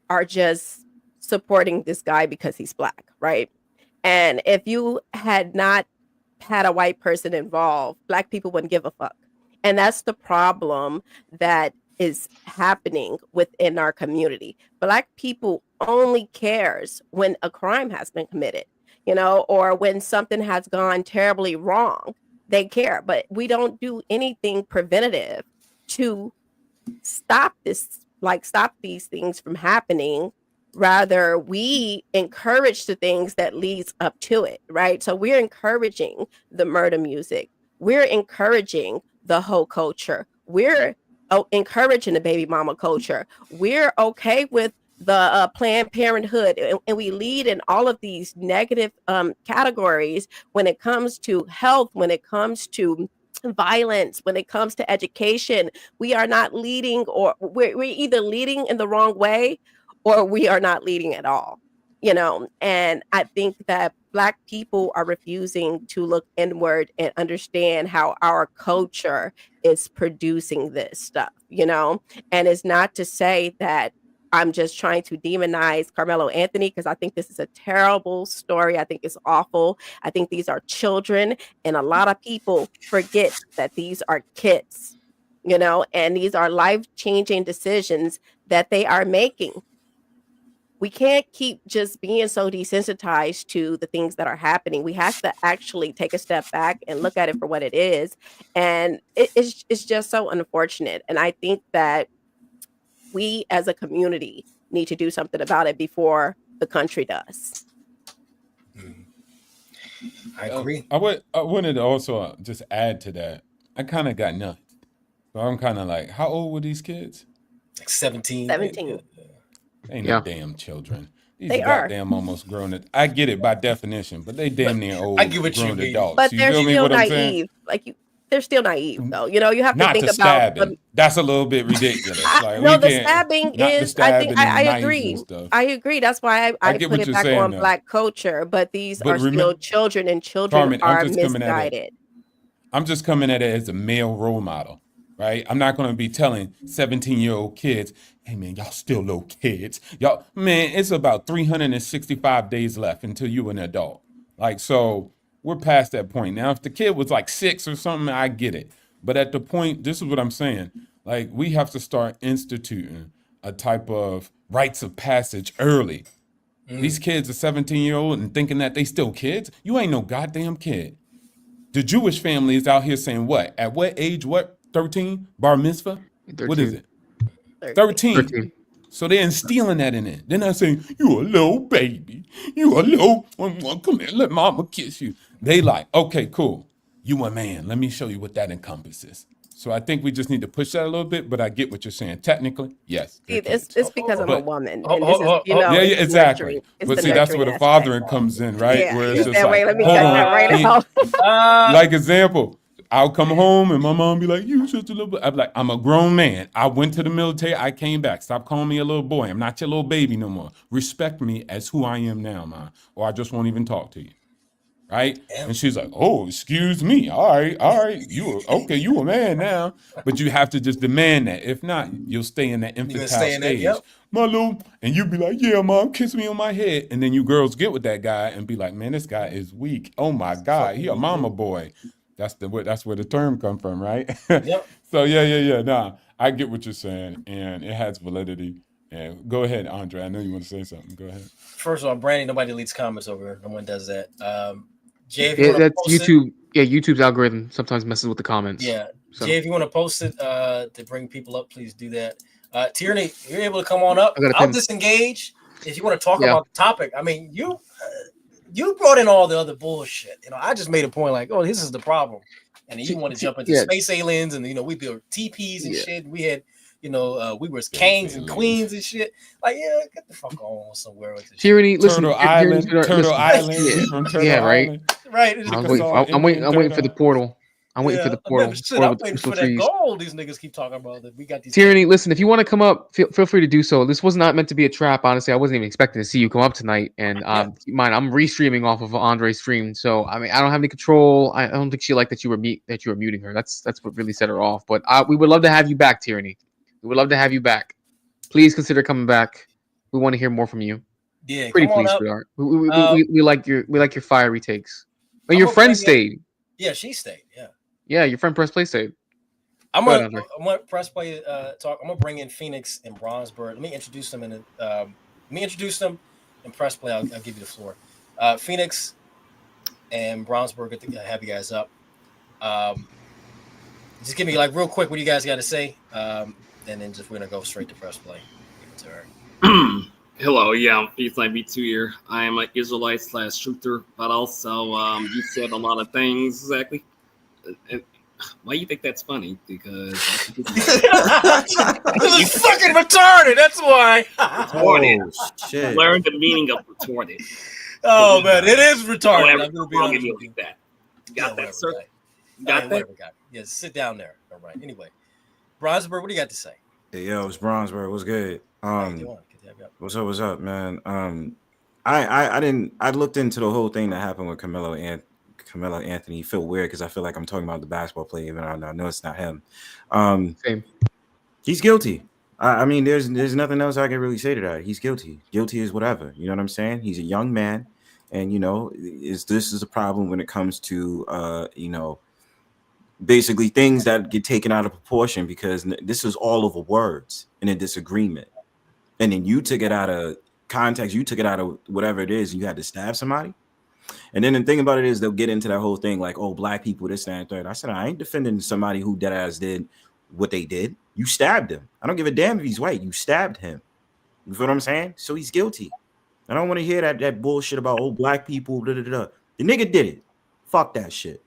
are just supporting this guy because he's Black, right? And if you had not had a white person involved, Black people wouldn't give a fuck. And that's the problem that is happening within our community. Black people only cares when a crime has been committed, you know, or when something has gone terribly wrong. They care, but we don't do anything preventative to stop this, like stop these things from happening. Rather, we encourage the things that leads up to it, right? So we're encouraging the murder music. We're encouraging the hoe culture. We're encouraging the baby mama culture. We're okay with the Planned Parenthood, and we lead in all of these negative categories when it comes to health, when it comes to violence, when it comes to education. We are not leading, or we're either leading in the wrong way or we are not leading at all, you know. And I think that Black people are refusing to look inward and understand how our culture is producing this stuff, you know. And it's not to say that I'm just trying to demonize Carmelo Anthony, because I think this is a terrible story. I think it's awful. I think these are children, and a lot of people forget that these are kids, you know, and these are life-changing decisions that they are making. We can't keep just being so desensitized to the things that are happening. We have to actually take a step back and look at it for what it is. And it's just so unfortunate. And I think that we as a community need to do something about it before the country does. I agree. I wanted to also just add to that. I kind of got nuts. So I'm kind of like, how old were these kids? Like 17. 17. Ain't Yeah. no damn children. These They are are. goddamn almost grown. I get it by definition, but they damn near old I get what you grown mean. adults. But You they're feel me? still What I'm saying? naive. They're still naive, though. You know, you have to Not think the about stabbing. That's a little bit ridiculous. Like, no, we the can't- stabbing not the is. stabbing I and knives agree. and stuff. I agree. That's why I I get put what it you're back saying, on though. Black culture. But these But are still remember- children, and children Carmen, I'm are just coming at it. misguided. I'm just coming at it as a male role model, right? I'm not going to be telling 17-year-old kids, hey, man, y'all still little kids. Y'all, man, it's about 365 days left until you're an adult. Like, so we're past that point. Now, if the kid was like 6 or something, I get it. But at the point, this is what I'm saying. Like, we have to start instituting a type of rites of passage early. These kids are 17-year-old and thinking that they still kids. You ain't no goddamn kid. The Jewish family is out here saying what? At what age? What? 13? Bar mitzvah? What is 13. it? 13. 13. So they're instilling that in it. They're not saying, you a little baby. You a little, come here, let mama kiss you. They like, okay, cool. You a man. Let me show you what that encompasses. So I think we just need to push that a little bit, but I get what you're saying. Technically, yes. they're It's kids. because I'm a But- woman. oh, And this is, oh, you oh, know, yeah, it's yeah, the exactly. nurturing- it's But the see, that's where nurturing the aspect. fathering comes in, right? Yeah, Where it's you just said, like, wait, let me hold cut on. that right He- out. Like example, I'll come home and my mom be like, you just a little bit. I'm like, I'm a grown man. I went to the military. I came back. Stop calling me a little boy. I'm not your little baby no more. Respect me as who I am now, man. Or I just won't even talk to you. Right? And she's like, oh, excuse me. All right. You a man now. But you have to just demand that. If not, you'll stay in that infantile stay in that, stage. yep. My little, and you be like, yeah, mom, kiss me on my head. And then you girls get with that guy and be like, man, this guy is weak. Oh my God, he a mama boy. That's where the term come from, right? Yep. So yeah. Nah, I get what you're saying, and it has validity. And go ahead, Andre. I know you want to say something. Go ahead. First of all, Brandy, nobody deletes comments over here. No one does that. Jay, if you Yeah, want to that's post YouTube. Yeah, YouTube's algorithm sometimes messes with the it, comments. yeah. So Jay, if you want to post it to bring people up, please do that. Tierney, you're able to come on up. I got a I'll pin. disengage if you want to talk Yeah. about the topic. I mean, you brought in all the other bullshit. You know, I just made a point like, oh, this is the problem, and then you want to jump into Yeah. space aliens, and we built TPs and Yeah. shit. And we had, we were kings and queens and shit. Like, yeah, get the fuck on somewhere with this shit. Tyranny, listen. Turtle Tyranny's Island. gonna- Turtle listen. Island. Yeah. We from Turtle Yeah, right. Island. Right? I'm waiting for the portal. I'm waiting for the Yeah, portal. man, shit, Portal I'm with the waiting crystal for that trees. gold. These niggas keep talking about that. We got these. Tyranny, listen, if you want to come up, feel free to do so. This was not meant to be a trap. Honestly, I wasn't even expecting to see you come up tonight. And keep in mind, I'm restreaming off of Andre's stream, so I mean, I don't have any control. I don't think she liked that you were muting her. That's what really set her off. But we would love to have you back, Tyranny. We would love to have you back. Please consider coming back. We want to hear more from you. Yeah, Pretty come on please, up. sweetheart. We like your fiery takes. And I'm your gonna friend bring in- stayed. Yeah, she stayed. Yeah. Yeah, your friend Press Play stayed. I'm Go gonna ahead, Andre. press play talk. I'm gonna bring in Phoenix and Bronzeberg. Let me introduce them and press play. I'll give you the floor. Phoenix and Bronzeberg, good to have you guys up. Just give me like real quick what you guys got to say, and then we're gonna go straight to press play. Give it to her. Hello, yeah, I'm Faith9B2 here. I am an Israelite / truther, but also you said a lot of things exactly. And why you think that's funny? Because This is fucking retarded. That's why. retarded. Shit. Learn the meaning of retarded. Oh man, it is retarded. Whatever, I'm gonna be I'll honest give you with you. like that. You Yeah, got that, whatever, sir? guy. You got that? Whatever, guy. Yeah, sit down there. All right. Anyway, Bronzeberg, what do you got to say? Hey, yo, it's Bronzeberg. What's good? How you doing? Good to have you up. What's up, man? I looked into the whole thing that happened with Carmelo Anthony. Feel weird because I feel like I'm talking about the basketball player, even though I know it's not him. Same. He's guilty. I mean, there's nothing else I can really say to that. He's guilty. Guilty is whatever. You know what I'm saying? He's a young man, and this is a problem when it comes to basically things that get taken out of proportion because this is all over words in a disagreement, and then you took it out of context. You took it out of whatever it is. And you had to stab somebody. And then the thing about it is they'll get into that whole thing like, oh, black people, this, that, and third. I said, I ain't defending somebody who dead ass did what they did. You stabbed him. I don't give a damn if he's white. You stabbed him. You feel what I'm saying? So he's guilty. I don't want to hear that bullshit about, oh, black people, da, da, da. The nigga did it. Fuck that shit.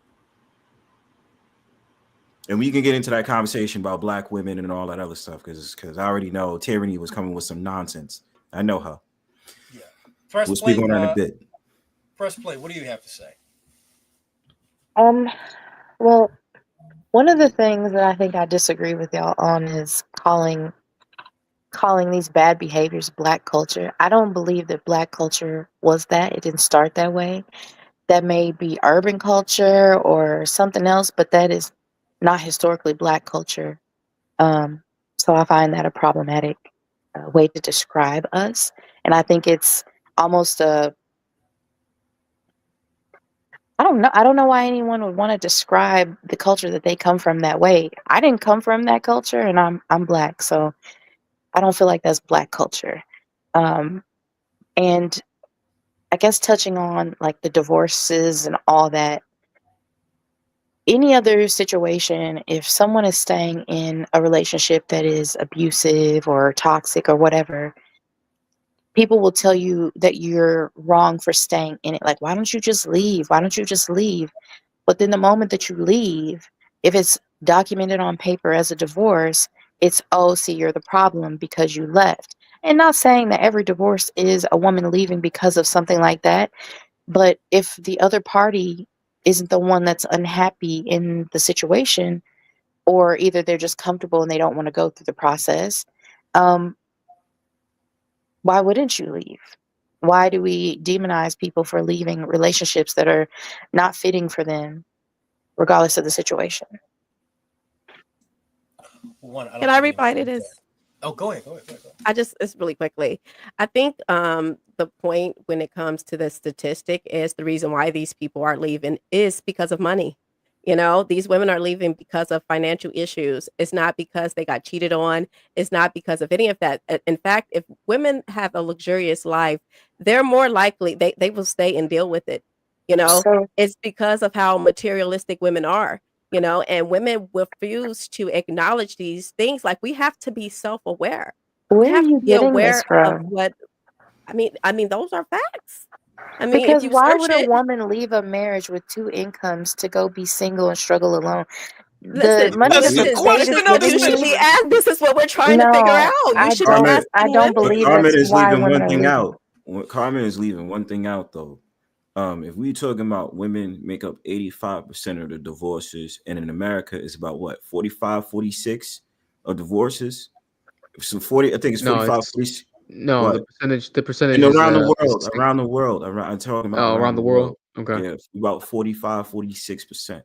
And we can get into that conversation about black women and all that other stuff because I already know Tyranny was coming with some nonsense. I know her. Yeah. We'll speak on that in a bit. Press play. What do you have to say? Well, one of the things that I think I disagree with y'all on is calling these bad behaviors black culture. I don't believe that black culture was that. It didn't start that way. That may be urban culture or something else, but that is not historically black culture. So I find that a problematic way to describe us. And I think it's almost I don't know why anyone would want to describe the culture that they come from that way. I didn't come from that culture, and I'm black, so I don't feel like that's black culture. And I guess touching on like the divorces and all that, any other situation, if someone is staying in a relationship that is abusive or toxic or whatever, people will tell you that you're wrong for staying in it. Like, why don't you just leave? Why don't you just leave? But then the moment that you leave, if it's documented on paper as a divorce, it's, oh, see, you're the problem because you left. And not saying that every divorce is a woman leaving because of something like that. But if the other party isn't the one that's unhappy in the situation, or either they're just comfortable and they don't want to go through the process, why wouldn't you leave? Why do we demonize people for leaving relationships that are not fitting for them, regardless of the situation? Can I rebut it? Oh, go ahead. It's really quickly. I think the point when it comes to the statistic is the reason why these people are leaving is because of money. These women are leaving because of financial issues. It's not because they got cheated on. It's not because of any of that. In fact, if women have a luxurious life, they're more likely they will stay and deal with it. So, It's because of how materialistic women are. And women refuse to acknowledge these things. Like, we have to be self-aware. We where are have to you be getting aware this of from? what I mean, those are facts. If Because you why search would a it, woman leave a marriage with 2 incomes to go be single and struggle alone? listen, The money That's that the the state question is of you this giving should me, be asked. This is what we're trying to figure no, out. You should be Carmen, asking I don't women. but believe Carmen that's is why leaving women one are thing leaving. out. Carmen is leaving one thing out though. If we talking about women make up 85% of the divorces, and in America it's about what, 45, 46 of divorces. So 40, I think it's No, 45, it's 46. no, What? the percentage And is around the world, I'm talking about around around the the world. world. Okay. Yeah, about 45, 46%.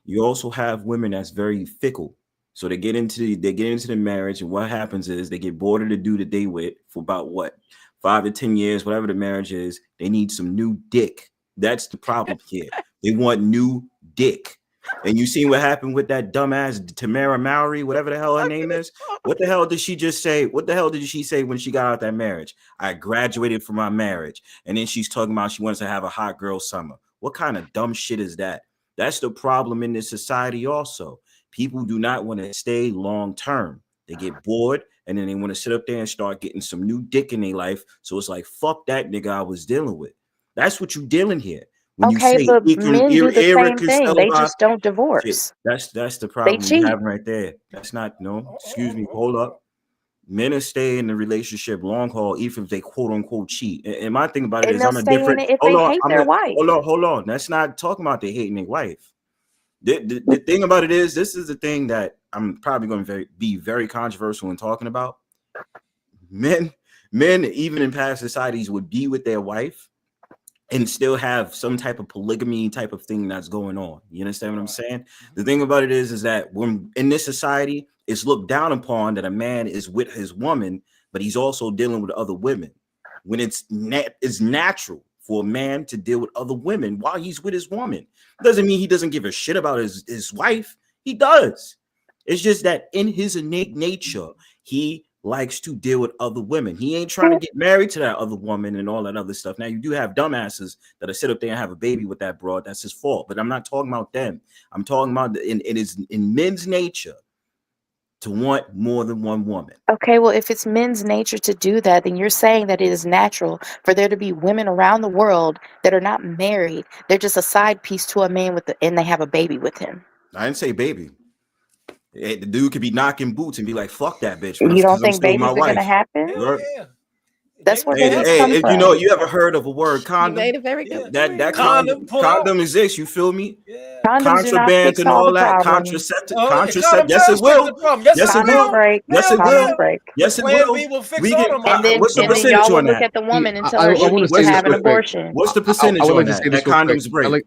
You also have women that's very fickle. So they get into the marriage, and what happens is they get bored of the dude that they with for about what, 5 to 10 years, whatever the marriage is. They need some new dick. That's the problem here. They want new dick. And you seen what happened with that dumbass Tamara Mowry, whatever the hell her name is. What the hell did she just say? What the hell did she say when she got out that marriage? I graduated from my marriage. And then she's talking about she wants to have a hot girl summer. What kind of dumb shit is that? That's the problem in this society also. People do not want to stay long term. They get bored and then they want to sit up there and start getting some new dick in their life. So it's like, fuck that nigga I was dealing with. That's what you dealing here. When you Okay, say but men do the same thing. They just don't shit, divorce. that's the They problem you cheat. have right there. That's not, no, excuse me, hold up. Men are stay in the relationship long haul, even if they quote unquote cheat. And my thing about it And is, they'll I'm a stay in different. it if Hold they on, hate their wife. hold on. That's not talking about they hating their wife. The thing about it is, this is the thing that I'm probably going to be very controversial in talking about. Men, even in past societies, would be with their wife and still have some type of polygamy type of thing that's going on. You understand what I'm saying? The thing about it is that when in this society, it's looked down upon that a man is with his woman, but he's also dealing with other women. When it's natural for a man to deal with other women while he's with his woman. Doesn't mean he doesn't give a shit about his wife. He does. It's just that in his innate nature, he likes to deal with other women. He ain't trying to get married to that other woman and all that other stuff. Now, you do have dumbasses that'll sit up there and have a baby with that broad. That's his fault. But I'm not talking about them. I'm talking about it is in men's nature to want more than one woman. Okay, well, if it's men's nature to do that, then you're saying that it is natural for there to be women around the world that are not married. They're just a side piece to a man and they have a baby with him. I didn't say baby. The dude could be knocking boots and be like, fuck that bitch, You don't because I'm think still my babies are going to wife. happen? Yeah. That's where Hey, babies hey, come if you from. know, you ever heard of a word You condom? made a very good Yeah. That point. condom exists. You feel me? Yeah. Condoms do not Contraband fix and all all the that. problems. Contraceptive. Oh, Contraceptive. condom Yes, does it fix will. the problem. Yes, Yes, it it Condoms will. will. break. Yes, it Condoms will. break. Yes, it Plan will. B will fix We all get. them And then, What's the problems. and then percentage y'all will on look that? at the woman and tell I her she want to needs say to this have an real quick. abortion. What's the I percentage would on like to that? say this That real quick. condoms break.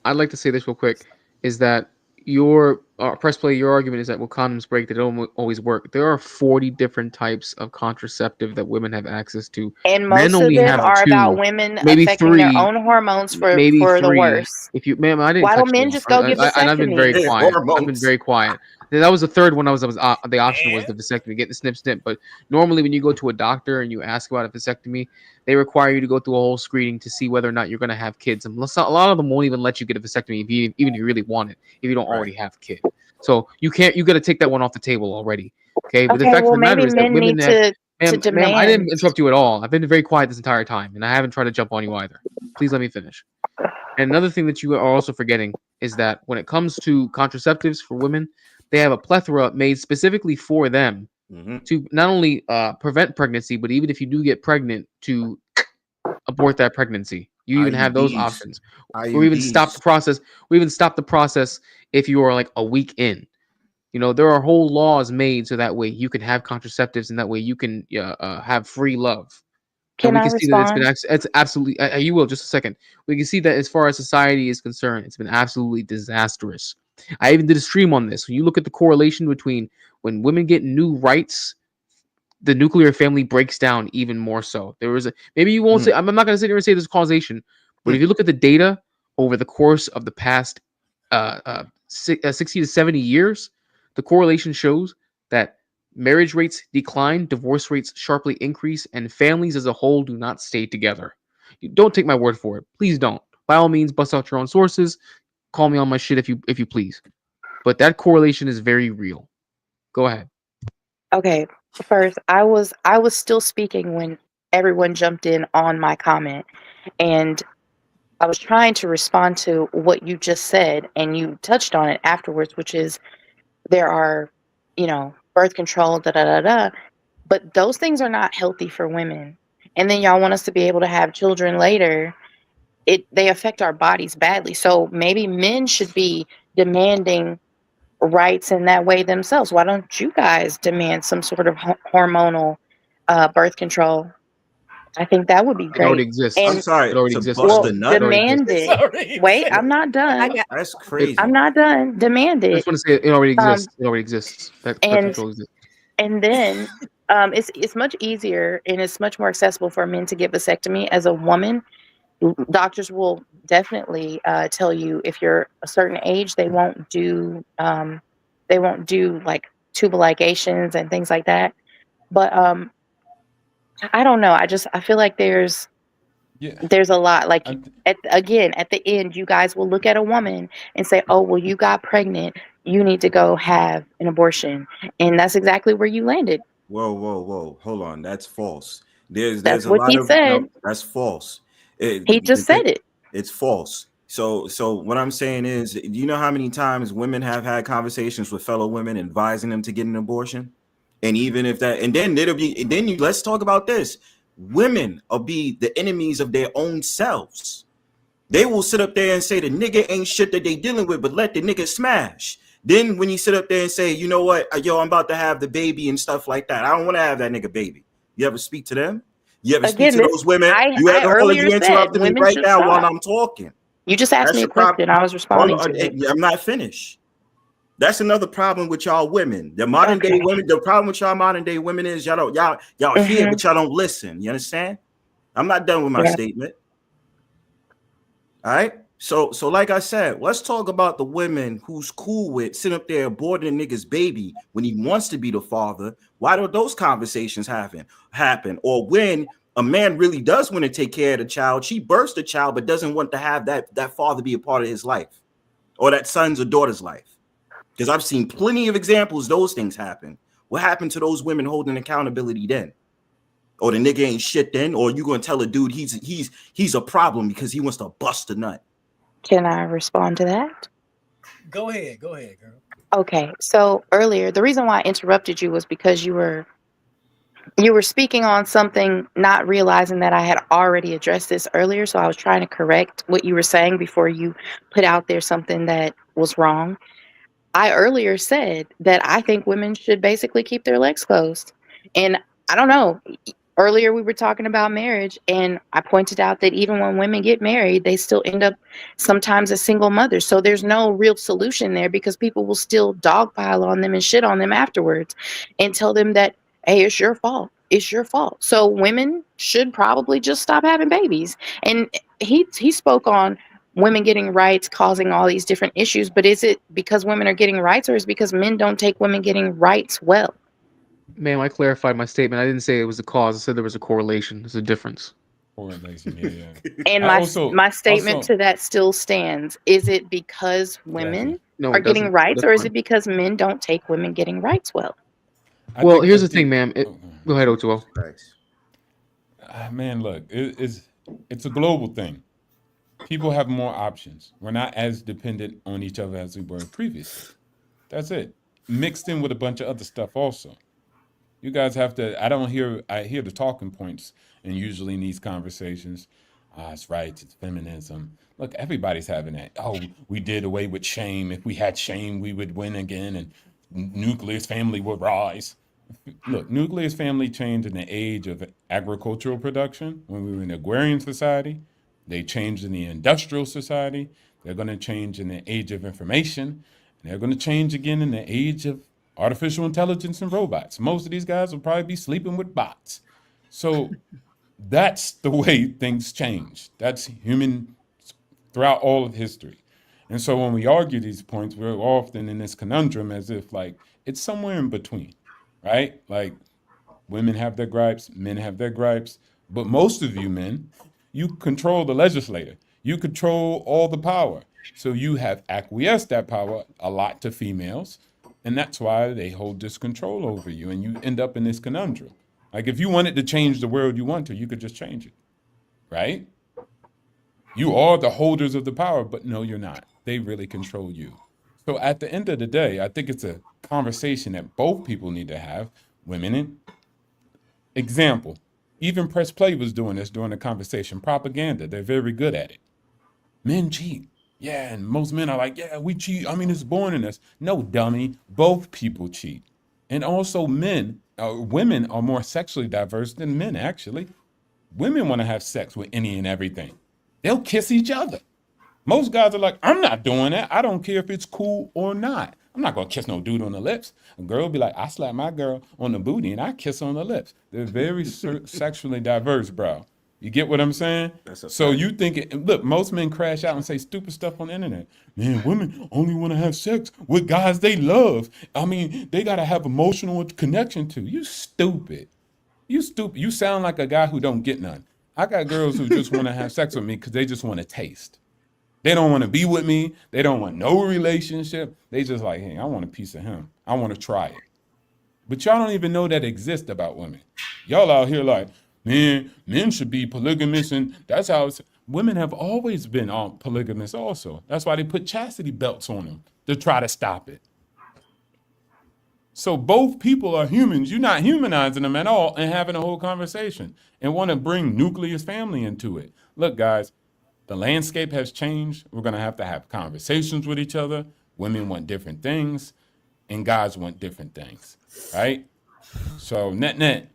I'd like to say this real quick. Is that your press play? Your argument is that well, condoms break. They don't always work. There are 40 different types of contraceptive that women have access to. And Men most of only them have are about 2, women maybe affecting their 3, own hormones maybe for the 3. worse. If you, ma'am, I didn't Why cut don't you men off. just go get And I've been very vasectomies? Hey, quiet. I've been hormones. very quiet. That was the third one. The option was the And vasectomy, get the snip. But normally, when you go to a doctor and you ask about a vasectomy, they require you to go through a whole screening to see whether or not you're going to have kids. And a lot of them won't even let you get a vasectomy even if you really want it, if you don't already have a kid. So you got to take that one off the table already. Okay, but the Okay, fact of well the matter maybe is that men women need have. to Ma'am, I didn't demand. interrupt you at all. I've been very quiet this entire time, and I haven't tried to jump on you either. Please let me finish. And another thing that you are also forgetting is that when it comes to contraceptives for women, they have a plethora made specifically for them Mhm. to not only prevent pregnancy, but even if you do get pregnant, to abort that pregnancy. You even have those IUDs. options. Or even stop the IUDs. process. We even stop the process if you are like a week in. You know, there are whole laws made so that way you can have contraceptives and that way you can have free love. And Can we I can see that respond? it's absolutely. You will just a second. We can see that as far as society is concerned, it's been absolutely disastrous. I even did a stream on this. When you look at the correlation between when women get new rights, the nuclear family breaks down even more so. There was maybe you won't say. I'm not going to sit here and say there's causation, but if you look at the data over the course of the past 60 to 70 years, the correlation shows that marriage rates decline, divorce rates sharply increase, and families as a whole do not stay together. You don't take my word for it. Please don't. By all means, bust out your own sources. Call me on my shit if you please. But that correlation is very real. Go ahead. Okay, first, I was still speaking when everyone jumped in on my comment, and I was trying to respond to what you just said, and you touched on it afterwards, which is there are, birth control, da da da da, but those things are not healthy for women. And then y'all want us to be able to have children later. they affect our bodies badly. So maybe men should be demanding rights in that way themselves. Why don't you guys demand some sort of hormonal birth control? I think that would be It already great. exists. I'm And sorry It already to exists. bust well, a nut. It already exists. demand it. Sorry. Wait, I'm not I done. got That's crazy. I'm not done. Demand I it. just want to say it already Um, exists. It already exists. That birth and control exists. and then it's much easier and it's much more accessible for men to get vasectomy. As a woman, doctors will definitely tell you if you're a certain age, they won't do like tubal ligations and things like that. But I don't know. I feel like Yeah. there's a lot. Like I, at the end, you guys will look at a woman and say, "Oh, well, you got pregnant. You need to go have an abortion," and that's exactly where you landed. Whoa. Hold on. That's false. There's That's a what lot he of said. no, that's false. He just said it. It's false. So what I'm saying is, do you know how many times women have had conversations with fellow women advising them to get an abortion? And even if that, and then let's talk about this. Women will be the enemies of their own selves. They will sit up there and say the nigga ain't shit that they dealing with, but let the nigga smash. Then when you sit up there and say, you know what, yo, I'm about to have the baby and stuff like that. I don't want to have that nigga baby. You ever speak to them? You ever speak Again, to those women? I All of earlier you said interrupting me women right should now while stop. I'm talking. You just asked That's me a the problem. question. I was responding to it. I'm not finished. That's another problem with y'all women. The modern day Okay. women. The problem with y'all modern day women is y'all hear, Mhm. but y'all don't listen. You understand? I'm not done with my Yeah. statement. All right. So like I said, let's talk about the women who's cool with sitting up there aborting a nigga's baby when he wants to be the father. Why don't those conversations happen? Or when a man really does want to take care of the child, she births the child but doesn't want to have that father be a part of his life or that son's or daughter's life. Because I've seen plenty of examples those things happen. What happened to those women holding accountability then? Or the nigga ain't shit then? Or you gonna tell a dude he's a problem because he wants to bust a nut? Can I respond to that? Go ahead, girl. Okay. So earlier, the reason why I interrupted you was because you were speaking on something, not realizing that I had already addressed this earlier. So I was trying to correct what you were saying before you put out there something that was wrong. I earlier said that I think women should basically keep their legs closed. And I don't know. Earlier we were talking about marriage, and I pointed out that even when women get married, they still end up sometimes as single mothers. So there's no real solution there because people will still dogpile on them and shit on them afterwards and tell them that, hey, it's your fault. It's your fault. So women should probably just stop having babies. And he spoke on women getting rights causing all these different issues, but is it because women are getting rights or is it because men don't take women getting rights well? Ma'am, I clarified my statement. I didn't say it was a cause. I said there was a correlation. There's a difference. correlation. Yeah. And I also my statement also to that still stands. Is it because Jazzy, women No, are it getting doesn't. rights That's or is fine. it because men don't take women getting rights well? I Well, think here's the at thing, ma'am. oh, Go ahead, Otuo. Christ. man, look, it's a global thing. People have more options. We're not as dependent on each other as we were previously. That's it. Mixed in with a bunch of other stuff also. You guys have to. I hear the talking points, and usually in these conversations, it's rights, it's feminism. Look, everybody's having that. Oh, we did away with shame. If we had shame, we would win again, and nucleus family would rise. Look, nucleus family changed in the age of agricultural production when we were in the agrarian society. They changed in the industrial society. They're going to change in the age of information. And they're going to change again in the age of artificial intelligence and robots. Most of these guys will probably be sleeping with bots. So that's the way things change. That's human throughout all of history. And so when we argue these points, we're often in this conundrum as if like it's somewhere in between, right? Like women have their gripes, men have their gripes, but most of you men, you control the legislator. You control all the power. So you have acquiesced that power a lot to females, and that's why they hold this control over you, and you end up in this conundrum. Like if you wanted to change the world you want to, you could just change it, right? You are the holders of the power, but no, you're not. They really control you. So at the end of the day, I think it's a conversation that both people need to have, women and example. Even Press Play was doing this during the conversation. Propaganda, they're very good at it. men cheat. Yeah, and most men are like, yeah, we cheat. I mean, it's born in us. No, dummy. Both people cheat. And also women are more sexually diverse than men, actually. Women want to have sex with any and everything. They'll kiss each other. Most guys are like, I'm not doing that. I don't care if it's cool or not. I'm not going to kiss no dude on the lips. A girl will be like, I slap my girl on the booty and I kiss on the lips. They're very sexually diverse, bro. You get what I'm saying? So you think, look, most men crash out and say stupid stuff on the internet. Man, women only want to have sex with guys they love. I mean, they got to have emotional connection to. You stupid. You stupid. You sound like a guy who don't get none. I got girls who just want to have sex with me because they just want to taste. They don't want to be with me. They don't want no relationship. They just like, hey, I want a piece of him. I want to try it. But y'all don't even know that exists about women. Y'all out here like, man, men should be polygamous, and that's how it's. Women have always been polygamous also. That's why they put chastity belts on them to try to stop it. So both people are humans. You're not humanizing them at all and having a whole conversation and want to bring nucleus family into it. Look, guys, the landscape has changed. We're going to have conversations with each other. Women want different things and guys want different things, right? So net,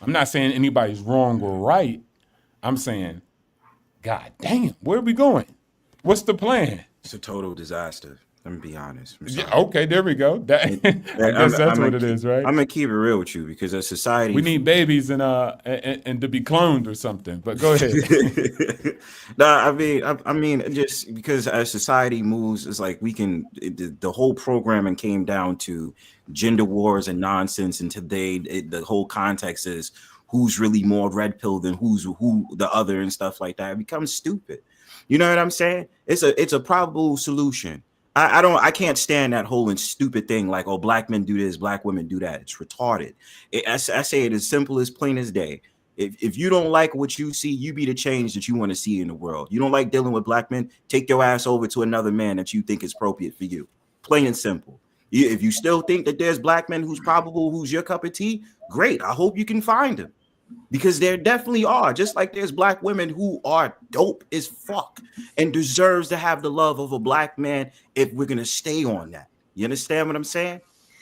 I'm not saying anybody's wrong or right. I'm saying, God damn, where are we going? What's the plan? It's a total disaster. Let me be honest. Yeah, okay, there we go. I guess that's what it is, right? I'm gonna keep it real with you because as society, we need babies and to be cloned or something. But go ahead. I mean, just because as society moves, it's like the whole programming came down to gender wars and nonsense, and today the whole context is who's really more red pill than who the other and stuff like that. It becomes stupid. You know what I'm saying? It's a probable solution. I can't stand that whole and stupid thing like, oh, black men do this, black women do that. It's retarded. I say it as simple as plain as day. If you don't like what you see, you be the change that you want to see in the world. You don't like dealing with black men, take your ass over to another man that you think is appropriate for you. Plain and simple. If you still think that there's black men who's your cup of tea, great. I hope you can find them. Because there definitely are, just like there's black women who are dope as fuck and deserves to have the love of a black man if we're going to stay on that. You understand what I'm saying?